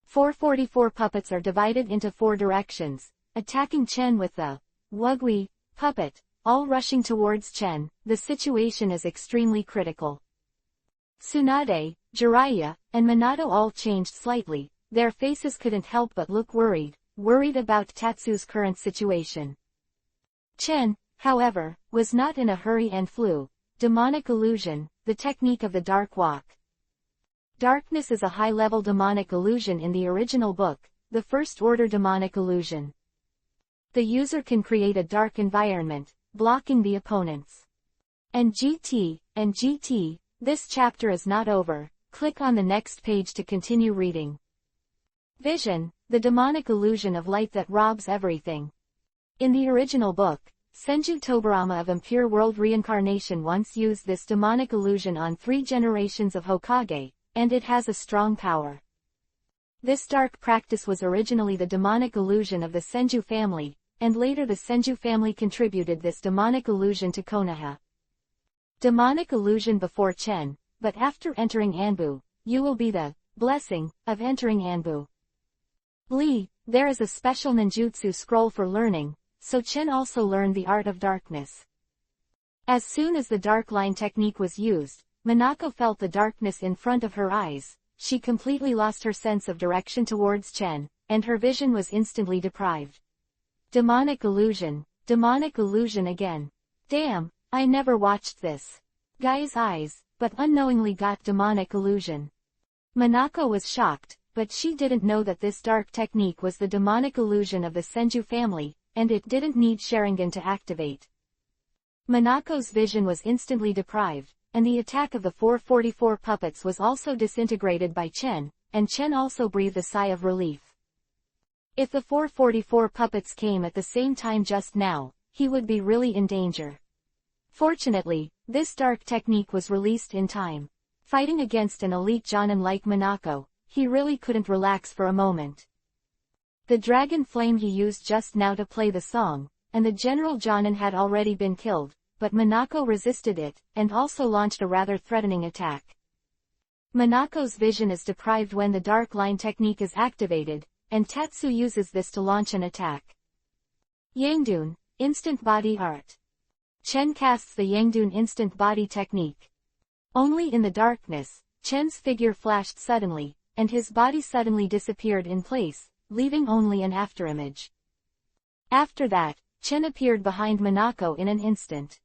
444 puppets are divided into 4 directions, attacking Chen with the Wugui puppet, all rushing towards Chen. The situation is extremely critical. Tsunade, Jiraiya, and Minato all changed slightly. Their faces couldn't help but look worried about Tatsu's current situation. Chen, however, was not in a hurry and flew. Demonic illusion, the technique of the dark walk. Darkness is a high-level demonic illusion in the original book, the first-order demonic illusion. The user can create a dark environment, blocking the opponents. And GT, this chapter is not over. Click on the next page to continue reading. Vision, the demonic illusion of light that robs everything. In the original book, Senju Tobarama of Impure World Reincarnation once used this demonic illusion on 3 generations of Hokage, and it has a strong power. This dark practice was originally the demonic illusion of the Senju family, and later the Senju family contributed this demonic illusion to Konoha. Demonic illusion before Chen, but after entering Anbu, you will be the blessing of entering Anbu. Lee, there is a special ninjutsu scroll for learning, so Chen also learned the art of darkness. As soon as the dark line technique was used, Minako felt the darkness in front of her eyes. She completely lost her sense of direction towards Chen, and her vision was instantly deprived. Demonic illusion again. Damn, I never watched this. Guy's eyes, but unknowingly got demonic illusion. Minako was shocked, but she didn't know that this dark technique was the demonic illusion of the Senju family, and it didn't need Sharingan to activate. Minako's vision was instantly deprived, and the attack of the 444 puppets was also disintegrated by Chen, and Chen also breathed a sigh of relief. If the 444 puppets came at the same time just now, he would be really in danger. Fortunately, this dark technique was released in time. Fighting against an elite Jonin like Minako, he really couldn't relax for a moment. The dragon flame he used just now to play the song, and the general Jonin had already been killed, but Minako resisted it, and also launched a rather threatening attack. Minako's vision is deprived when the dark line technique is activated, and Tatsu uses this to launch an attack. Yangdun, instant body art. Chen casts the Yangdun instant body technique. Only in the darkness, Chen's figure flashed suddenly, and his body suddenly disappeared in place, leaving only an afterimage. After that, Chen appeared behind Minako in an instant.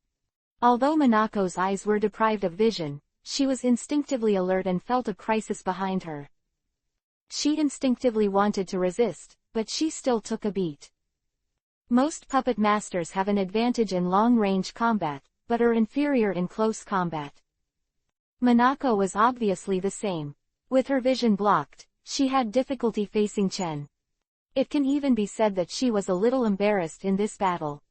Although Minako's eyes were deprived of vision, she was instinctively alert and felt a crisis behind her. She instinctively wanted to resist, but she still took a beat. Most puppet masters have an advantage in long-range combat, but are inferior in close combat. Minako was obviously the same. With her vision blocked, she had difficulty facing Chen. It can even be said that she was a little embarrassed in this battle.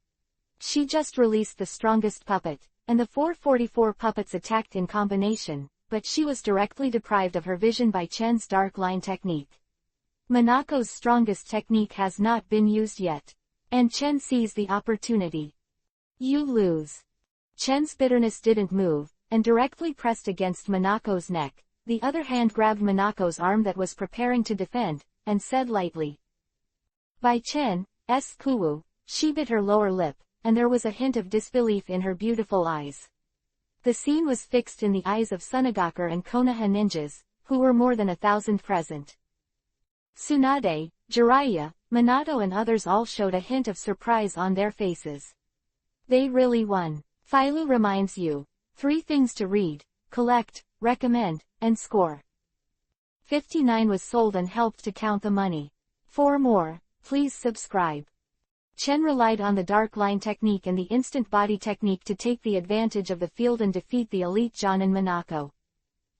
She just released the strongest puppet, and the 444 puppets attacked in combination, but she was directly deprived of her vision by Chen's dark line technique. Minako's strongest technique has not been used yet. And Chen sees the opportunity. You lose. Chen's bitterness didn't move, and directly pressed against Minako's neck. The other hand grabbed Minako's arm that was preparing to defend, and said lightly. By Chen's kuwu, she bit her lower lip, and there was a hint of disbelief in her beautiful eyes. The scene was fixed in the eyes of Sunagakur and Konoha ninjas, who were more than 1,000 present. Tsunade, Jiraiya, Minato and others all showed a hint of surprise on their faces. They really won. Philo reminds you. 3 things to read, collect, recommend, and score. 59 was sold and helped to count the money. For more, please subscribe. Chen relied on the dark line technique and the instant body technique to take the advantage of the field and defeat the elite Jonin Minako.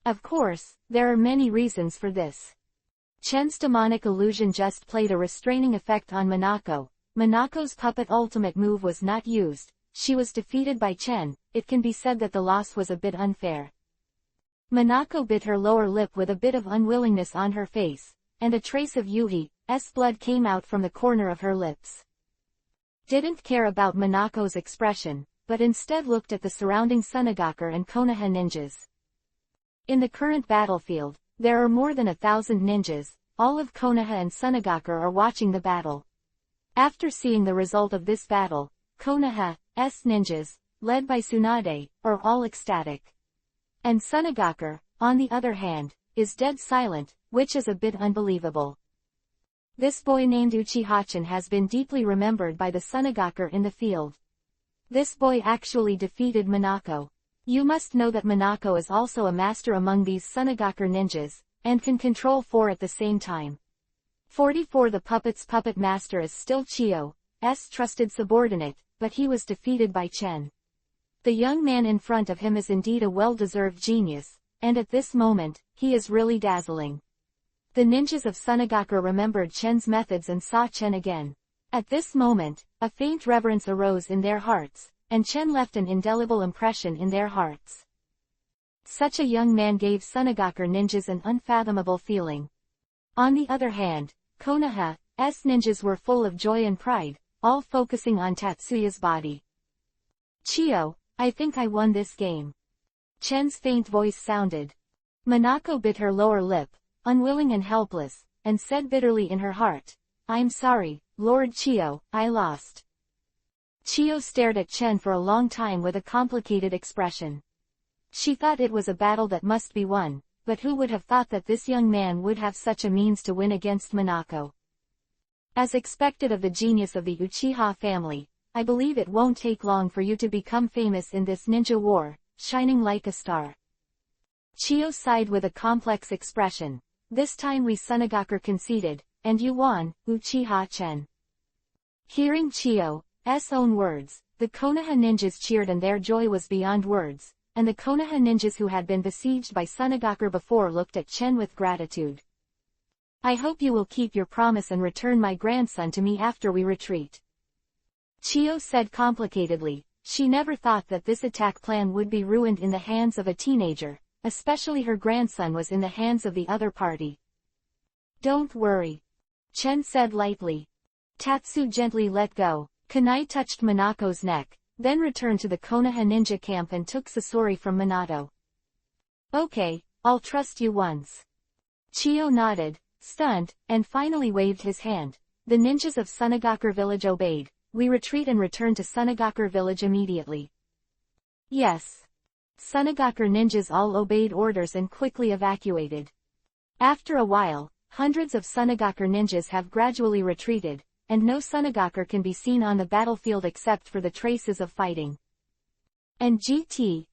Of course, there are many reasons for this. Chen's demonic illusion just played a restraining effect on Minako. Minako's puppet ultimate move was not used. She was defeated by Chen. It can be said that the loss was a bit unfair. Minako bit her lower lip with a bit of unwillingness on her face, and a trace of Yuhi's blood came out from the corner of her lips. Didn't care about Minako's expression, but instead looked at the surrounding Sunagakur and Konoha ninjas. In the current battlefield, there are more than 1,000 ninjas. All of Konoha and Sunagakur are watching the battle. After seeing the result of this battle, Konoha's ninjas, led by Tsunade, are all ecstatic. And Sunagakur, on the other hand, is dead silent, which is a bit unbelievable. This boy named Uchiha-chan has been deeply remembered by the Sunagakur in the field. This boy actually defeated Minako. You must know that Minako is also a master among these Sunagakur ninjas, and can control 4 at the same time. 44 The puppet's puppet master is still Chiyo's trusted subordinate, but he was defeated by Chen. The young man in front of him is indeed a well-deserved genius, and at this moment, he is really dazzling. The ninjas of Sunagakur remembered Chen's methods and saw Chen again. At this moment, a faint reverence arose in their hearts, and Chen left an indelible impression in their hearts. Such a young man gave Sunagakur ninjas an unfathomable feeling. On the other hand, Konoha's ninjas were full of joy and pride, all focusing on Tatsuya's body. Chiyo, I think I won this game. Chen's faint voice sounded. Minako bit her lower lip, unwilling and helpless, and said bitterly in her heart, I'm sorry, Lord Chiyo, I lost. Chiyo stared at Chen for a long time with a complicated expression. She thought it was a battle that must be won, but who would have thought that this young man would have such a means to win against Minako? As expected of the genius of the Uchiha family, I believe it won't take long for you to become famous in this ninja war, shining like a star. Chiyo sighed with a complex expression. This time Sunagaku conceded, and you won, Uchiha-chen. Hearing Chiyo's own words, the Konoha ninjas cheered and their joy was beyond words, and the Konoha ninjas who had been besieged by Sunagaku before looked at Chen with gratitude. I hope you will keep your promise and return my grandson to me after we retreat. Chiyo said complicatedly. She never thought that this attack plan would be ruined in the hands of a teenager, especially her grandson was in the hands of the other party. Don't worry. Chen said lightly. Tatsu gently let go. Kunai touched Minako's neck, then returned to the Konoha ninja camp and took Sasori from Minato. Okay, I'll trust you once. Chiyo nodded, stunned, and finally waved his hand. The ninjas of Sunagaku village obeyed. We retreat and return to Sunagaku village immediately. Yes. Sunagaku ninjas all obeyed orders and quickly evacuated. After a while, hundreds of Sunagaku ninjas have gradually retreated, and no Sunagaku can be seen on the battlefield except for the traces of fighting. And GT,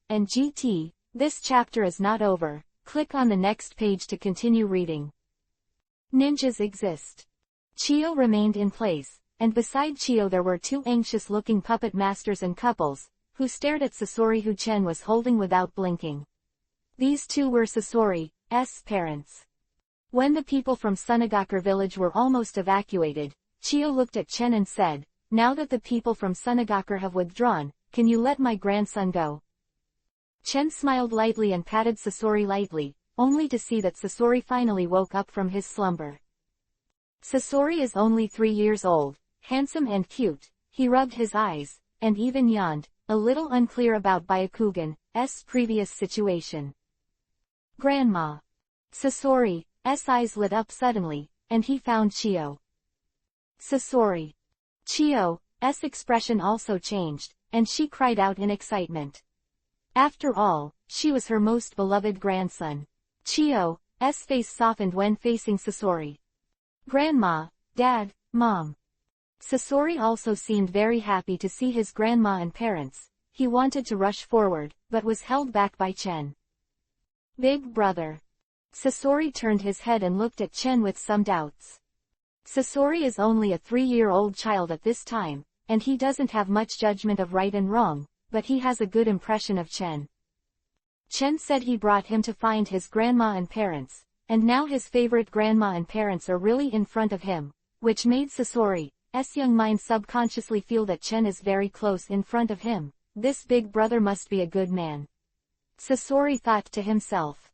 this chapter is not over. Click on the next page to continue reading. Ninjas exist. Chiyo remained in place, and beside Chiyo there were two anxious-looking puppet masters and couples, who stared at Sasori who Chen was holding without blinking. These two were Sasori's parents. When the people from Sunagaku village were almost evacuated, Chiyo looked at Chen and said, now that the people from Sunagaku have withdrawn, can you let my grandson go? Chen smiled lightly and patted Sasori lightly, only to see that Sasori finally woke up from his slumber. Sasori is only 3 years old, handsome and cute. He rubbed his eyes, and even yawned, a little unclear about Byakugan's previous situation. Grandma. Sasori's eyes lit up suddenly, and he found Chiyo. Sasori. Chiyo's expression also changed, and she cried out in excitement. After all, she was her most beloved grandson. Chiyo's face softened when facing Sasori. Grandma, Dad, Mom. Sasori also seemed very happy to see his grandma and parents. He wanted to rush forward, but was held back by Chen. Big brother. Sasori turned his head and looked at Chen with some doubts. Sasori is only a 3-year-old child at this time, and he doesn't have much judgment of right and wrong, but he has a good impression of Chen. Chen said he brought him to find his grandma and parents, and now his favorite grandma and parents are really in front of him, which made Sasori's young mind subconsciously feel that Chen is very close in front of him. This big brother must be a good man. Sasori thought to himself.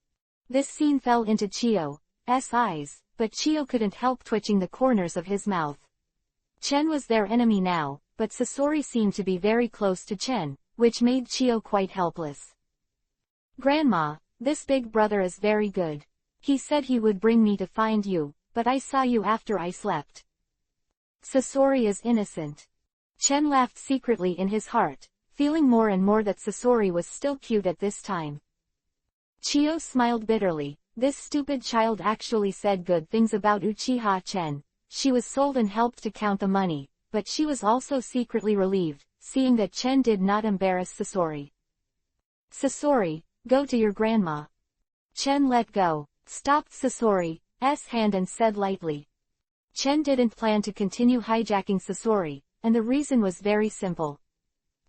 This scene fell into Chiyo's eyes, but Chiyo couldn't help twitching the corners of his mouth. Chen was their enemy now, but Sasori seemed to be very close to Chen, which made Chiyo quite helpless. Grandma, this big brother is very good. He said he would bring me to find you, but I saw you after I slept. Sasori is innocent. Chen laughed secretly in his heart, feeling more and more that Sasori was still cute at this time. Chiyo smiled bitterly. This stupid child actually said good things about Uchiha Chen. She was sold and helped to count the money, but she was also secretly relieved, seeing that Chen did not embarrass Sasori. Sasori, go to your grandma. Chen let go, stopped Sasori's hand and said lightly. Chen didn't plan to continue hijacking Sasori, and the reason was very simple.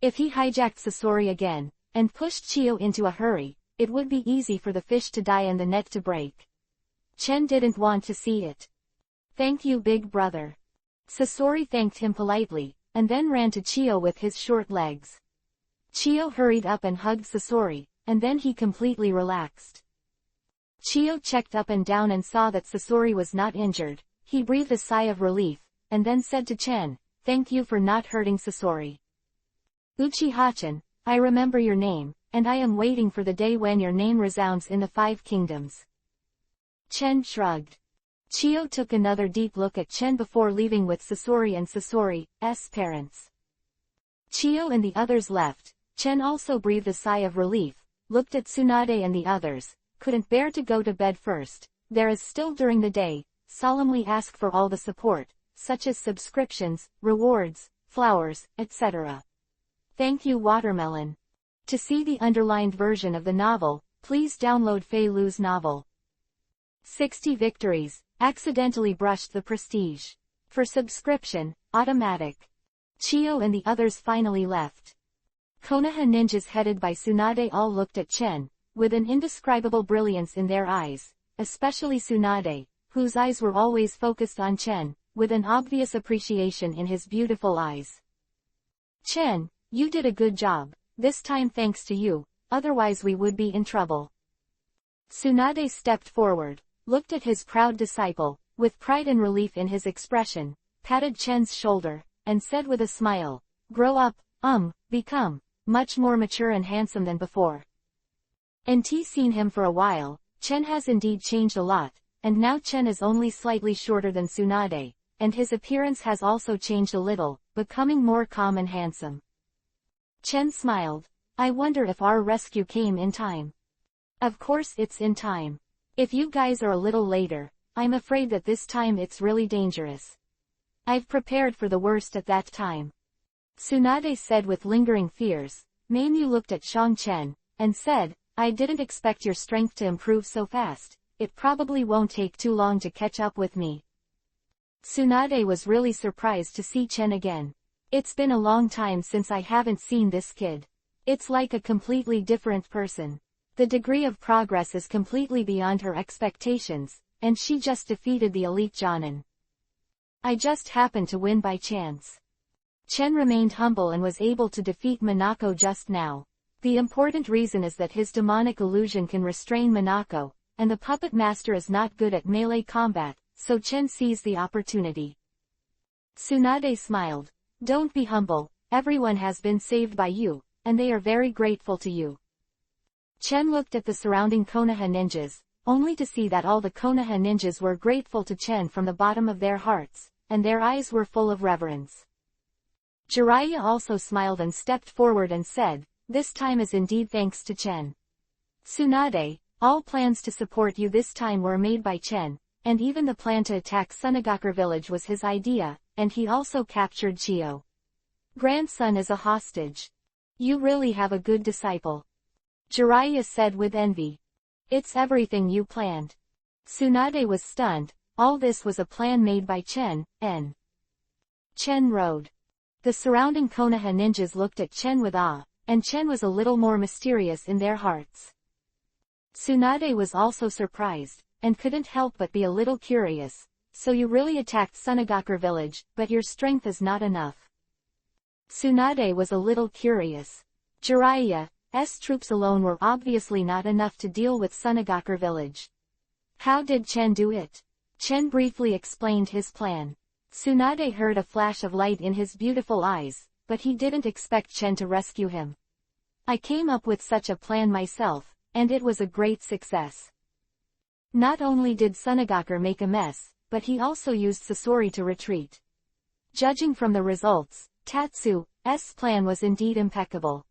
If he hijacked Sasori again, and pushed Chiyo into a hurry, it would be easy for the fish to die and the net to break. Chen didn't want to see it. Thank you, big brother. Sasori thanked him politely, and then ran to Chiyo with his short legs. Chiyo hurried up and hugged Sasori, and then he completely relaxed. Chiyo checked up and down and saw that Sasori was not injured. He breathed a sigh of relief, and then said to Chen, thank you for not hurting Sasori. Uchiha-chan, I remember your name, and I am waiting for the day when your name resounds in the 5 kingdoms. Chen shrugged. Chiyo took another deep look at Chen before leaving with Sasori and Sasori's parents. Chiyo and the others left. Chen also breathed a sigh of relief, looked at Tsunade and the others, couldn't bear to go to bed first. There is still during the day, solemnly ask for all the support, such as subscriptions, rewards, flowers, etc. Thank you Watermelon. To see the underlined version of the novel, please download Fei Lu's novel. 60 Victories, accidentally brushed the prestige. For subscription, automatic. Chio and the others finally left. Konoha ninjas headed by Tsunade all looked at Chen, with an indescribable brilliance in their eyes, especially Tsunade, whose eyes were always focused on Chen, with an obvious appreciation in his beautiful eyes. Chen, you did a good job, this time thanks to you, otherwise we would be in trouble. Tsunade stepped forward, looked at his proud disciple, with pride and relief in his expression, patted Chen's shoulder, and said with a smile, grow up, become much more mature and handsome than before. NT seen him for a while, Chen has indeed changed a lot, and now Chen is only slightly shorter than Tsunade, and his appearance has also changed a little, becoming more calm and handsome. Chen smiled, I wonder if our rescue came in time. Of course it's in time. If you guys are a little later, I'm afraid that this time it's really dangerous. I've prepared for the worst at that time. Tsunade said with lingering fears. Mainu looked at Shang Chen, and said, I didn't expect your strength to improve so fast, it probably won't take too long to catch up with me. Tsunade was really surprised to see Chen again. It's been a long time since I haven't seen this kid. It's like a completely different person. The degree of progress is completely beyond her expectations, and she just defeated the elite Jonin. I just happened to win by chance. Chen remained humble and was able to defeat Minako just now. The important reason is that his demonic illusion can restrain Minako, and the puppet master is not good at melee combat, so Chen seized the opportunity. Tsunade smiled. Don't be humble, everyone has been saved by you, and they are very grateful to you. Chen looked at the surrounding Konoha ninjas, only to see that all the Konoha ninjas were grateful to Chen from the bottom of their hearts, and their eyes were full of reverence. Jiraiya also smiled and stepped forward and said, this time is indeed thanks to Chen. Tsunade, all plans to support you this time were made by Chen, and even the plan to attack Sunagakure village was his idea, and he also captured Chio. Grandson is a hostage. You really have a good disciple. Jiraiya said with envy. It's everything you planned. Tsunade was stunned, all this was a plan made by Chen, Chen rode. The surrounding Konoha ninjas looked at Chen with awe, and Chen was a little more mysterious in their hearts. Tsunade was also surprised, and couldn't help but be a little curious, so you really attacked Sunagakure village, but your strength is not enough. Tsunade was a little curious. Jiraiya's troops alone were obviously not enough to deal with Sunagakure village. How did Chen do it? Chen briefly explained his plan. Tsunade heard a flash of light in his beautiful eyes, but he didn't expect Chen to rescue him. I came up with such a plan myself, and it was a great success. Not only did Sunagakure make a mess, but he also used Sasori to retreat. Judging from the results, Tatsu's plan was indeed impeccable.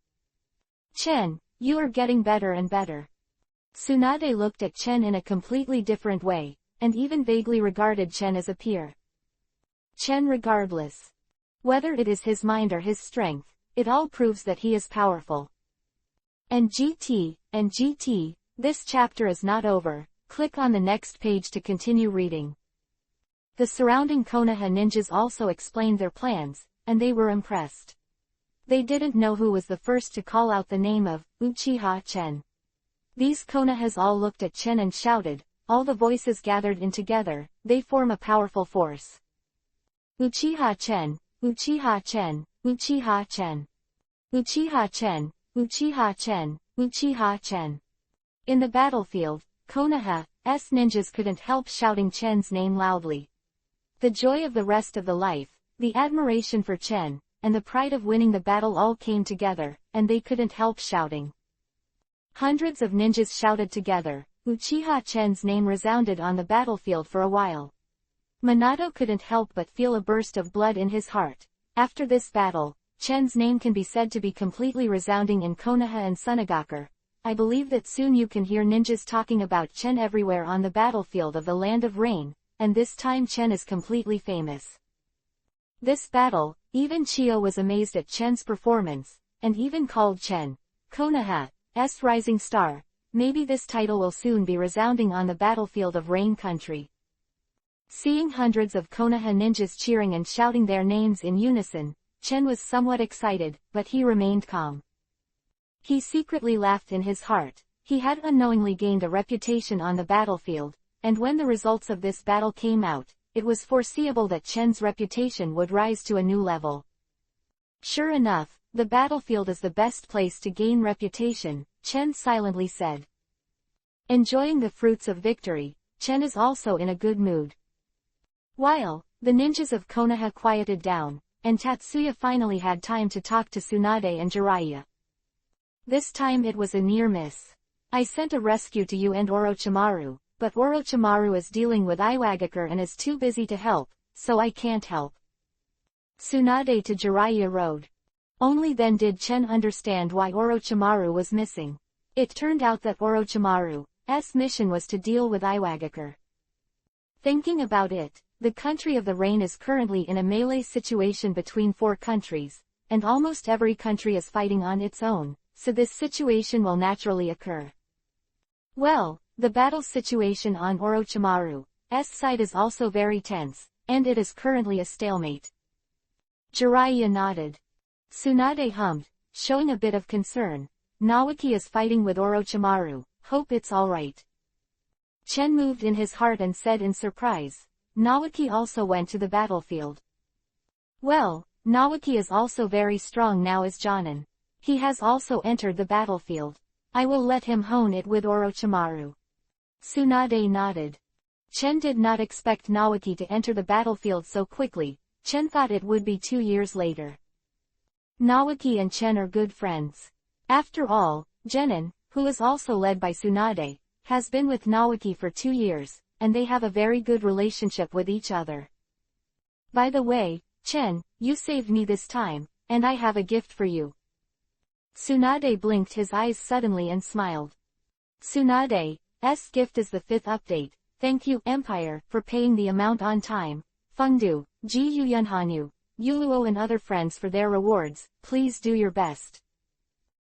Chen, you are getting better and better. Tsunade looked at Chen in a completely different way, and even vaguely regarded Chen as a peer. Chen regardless. Whether it is his mind or his strength, it all proves that he is powerful. And GT, this chapter is not over, click on the next page to continue reading. The surrounding Konoha ninjas also explained their plans, and they were impressed. They didn't know who was the first to call out the name of Uchiha Chen. These Konohas all looked at Chen and shouted, all the voices gathered in together, they form a powerful force. Uchiha Chen, Uchiha Chen, Uchiha Chen. Uchiha Chen, Uchiha Chen, Uchiha Chen. In the battlefield, Konoha's ninjas couldn't help shouting Chen's name loudly. The joy of the rest of the life, the admiration for Chen, and the pride of winning the battle all came together, and they couldn't help shouting. Hundreds of ninjas shouted together, Uchiha Chen's name resounded on the battlefield for a while. Minato couldn't help but feel a burst of blood in his heart. After this battle, Chen's name can be said to be completely resounding in Konoha and Sunagakure. I believe that soon you can hear ninjas talking about Chen everywhere on the battlefield of the Land of Rain, and this time Chen is completely famous. This battle, even Chio was amazed at Chen's performance, and even called Chen, Konoha's rising star. Maybe this title will soon be resounding on the battlefield of Rain Country. Seeing hundreds of Konoha ninjas cheering and shouting their names in unison, Chen was somewhat excited, but he remained calm. He secretly laughed in his heart. He had unknowingly gained a reputation on the battlefield, and when the results of this battle came out, it was foreseeable that Chen's reputation would rise to a new level. Sure enough, the battlefield is the best place to gain reputation, Chen silently said. Enjoying the fruits of victory, Chen is also in a good mood. While the ninjas of Konoha quieted down, and Tatsuya finally had time to talk to Tsunade and Jiraiya. This time it was a near miss. I sent a rescue to you and Orochimaru, but Orochimaru is dealing with Iwagakure and is too busy to help, so I can't help. Tsunade to Jiraiya wrote. Only then did Chen understand why Orochimaru was missing. It turned out that Orochimaru's mission was to deal with Iwagakure. Thinking about it, the country of the rain is currently in a melee situation between 4 countries, and almost every country is fighting on its own, so this situation will naturally occur. Well, the battle situation on Orochimaru's side is also very tense, and it is currently a stalemate. Jiraiya nodded. Tsunade hummed, showing a bit of concern. Naoki is fighting with Orochimaru, hope it's alright. Chen moved in his heart and said in surprise. Naoki also went to the battlefield. Well, Naoki is also very strong now as Jonin. He has also entered the battlefield. I will let him hone it with Orochimaru. Tsunade nodded. Chen did not expect Naoki to enter the battlefield so quickly. Chen thought it would be 2 years later. Naoki and Chen are good friends. After all, Jonin, who is also led by Tsunade, has been with Naoki for 2 years, and they have a very good relationship with each other. By the way, Chen, you saved me this time, and I have a gift for you. Tsunade blinked his eyes suddenly and smiled. Tsunade's gift is the 5th update. Thank you, Empire, for paying the amount on time. Fengdu, Ji Yuyunhanu, Yuluo and other friends for their rewards. Please do your best.